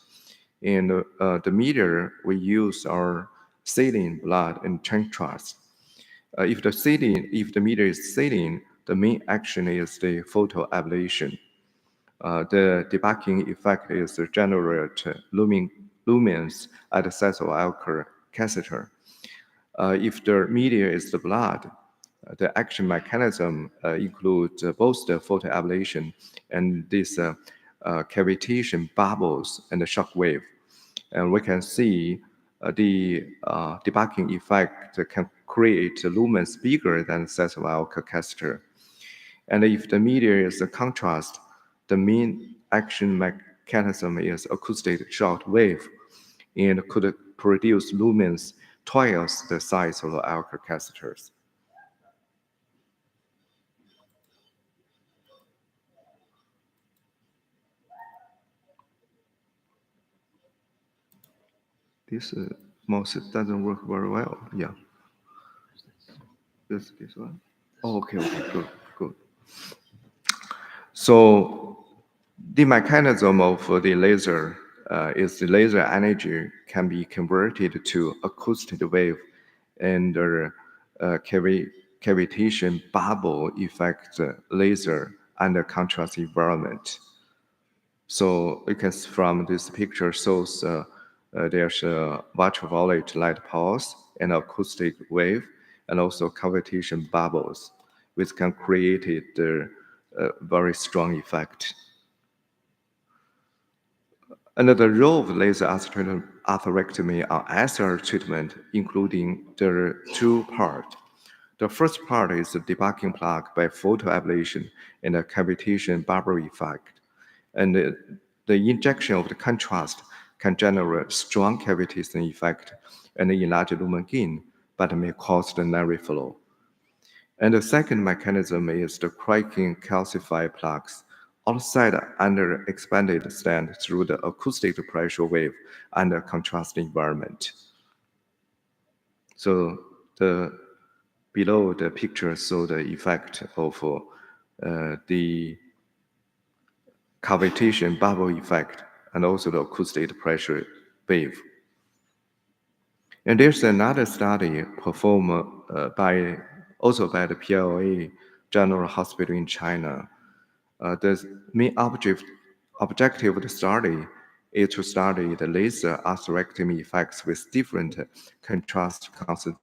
And the media we use are saline, blood, and contrast. If the media is saline, the main action is the photoablation. The debulking effect is to generate lumens at the site of Alker catheter. If the media is the blood, the action mechanism includes both the photoablation and this cavitation bubbles and the shock wave. And we can see the debulking effect can create lumens bigger than the size of Alker catheter. And if the media is a contrast, the main action mechanism is acoustic shock wave and could produce lumens twice the size of the Alker catheters. This mouse doesn't work very well. Yeah. This one. Oh, okay, good. So the mechanism of the laser is the laser energy can be converted to acoustic wave and cavitation bubble effect laser under contrast environment. So you can see from this picture shows there's a ultraviolet light pulse and acoustic wave and also cavitation bubbles, which can create a very strong effect. Another role of laser atherectomy or SR treatment, including the two parts. The first part is the debulking plaque by photoablation and a cavitation bubble effect. And the injection of the contrast can generate strong cavitation effect and enlarge lumen gain, but may cause the nerve flow. And the second mechanism is the cracking calcified plaques outside under expanded stent through the acoustic pressure wave under contrast environment. So below the picture show the effect of the cavitation bubble effect and also the acoustic pressure wave. And there's another study performed also by the PLA General Hospital in China. The main objective of the study is to study the laser atherectomy effects with different contrast concentration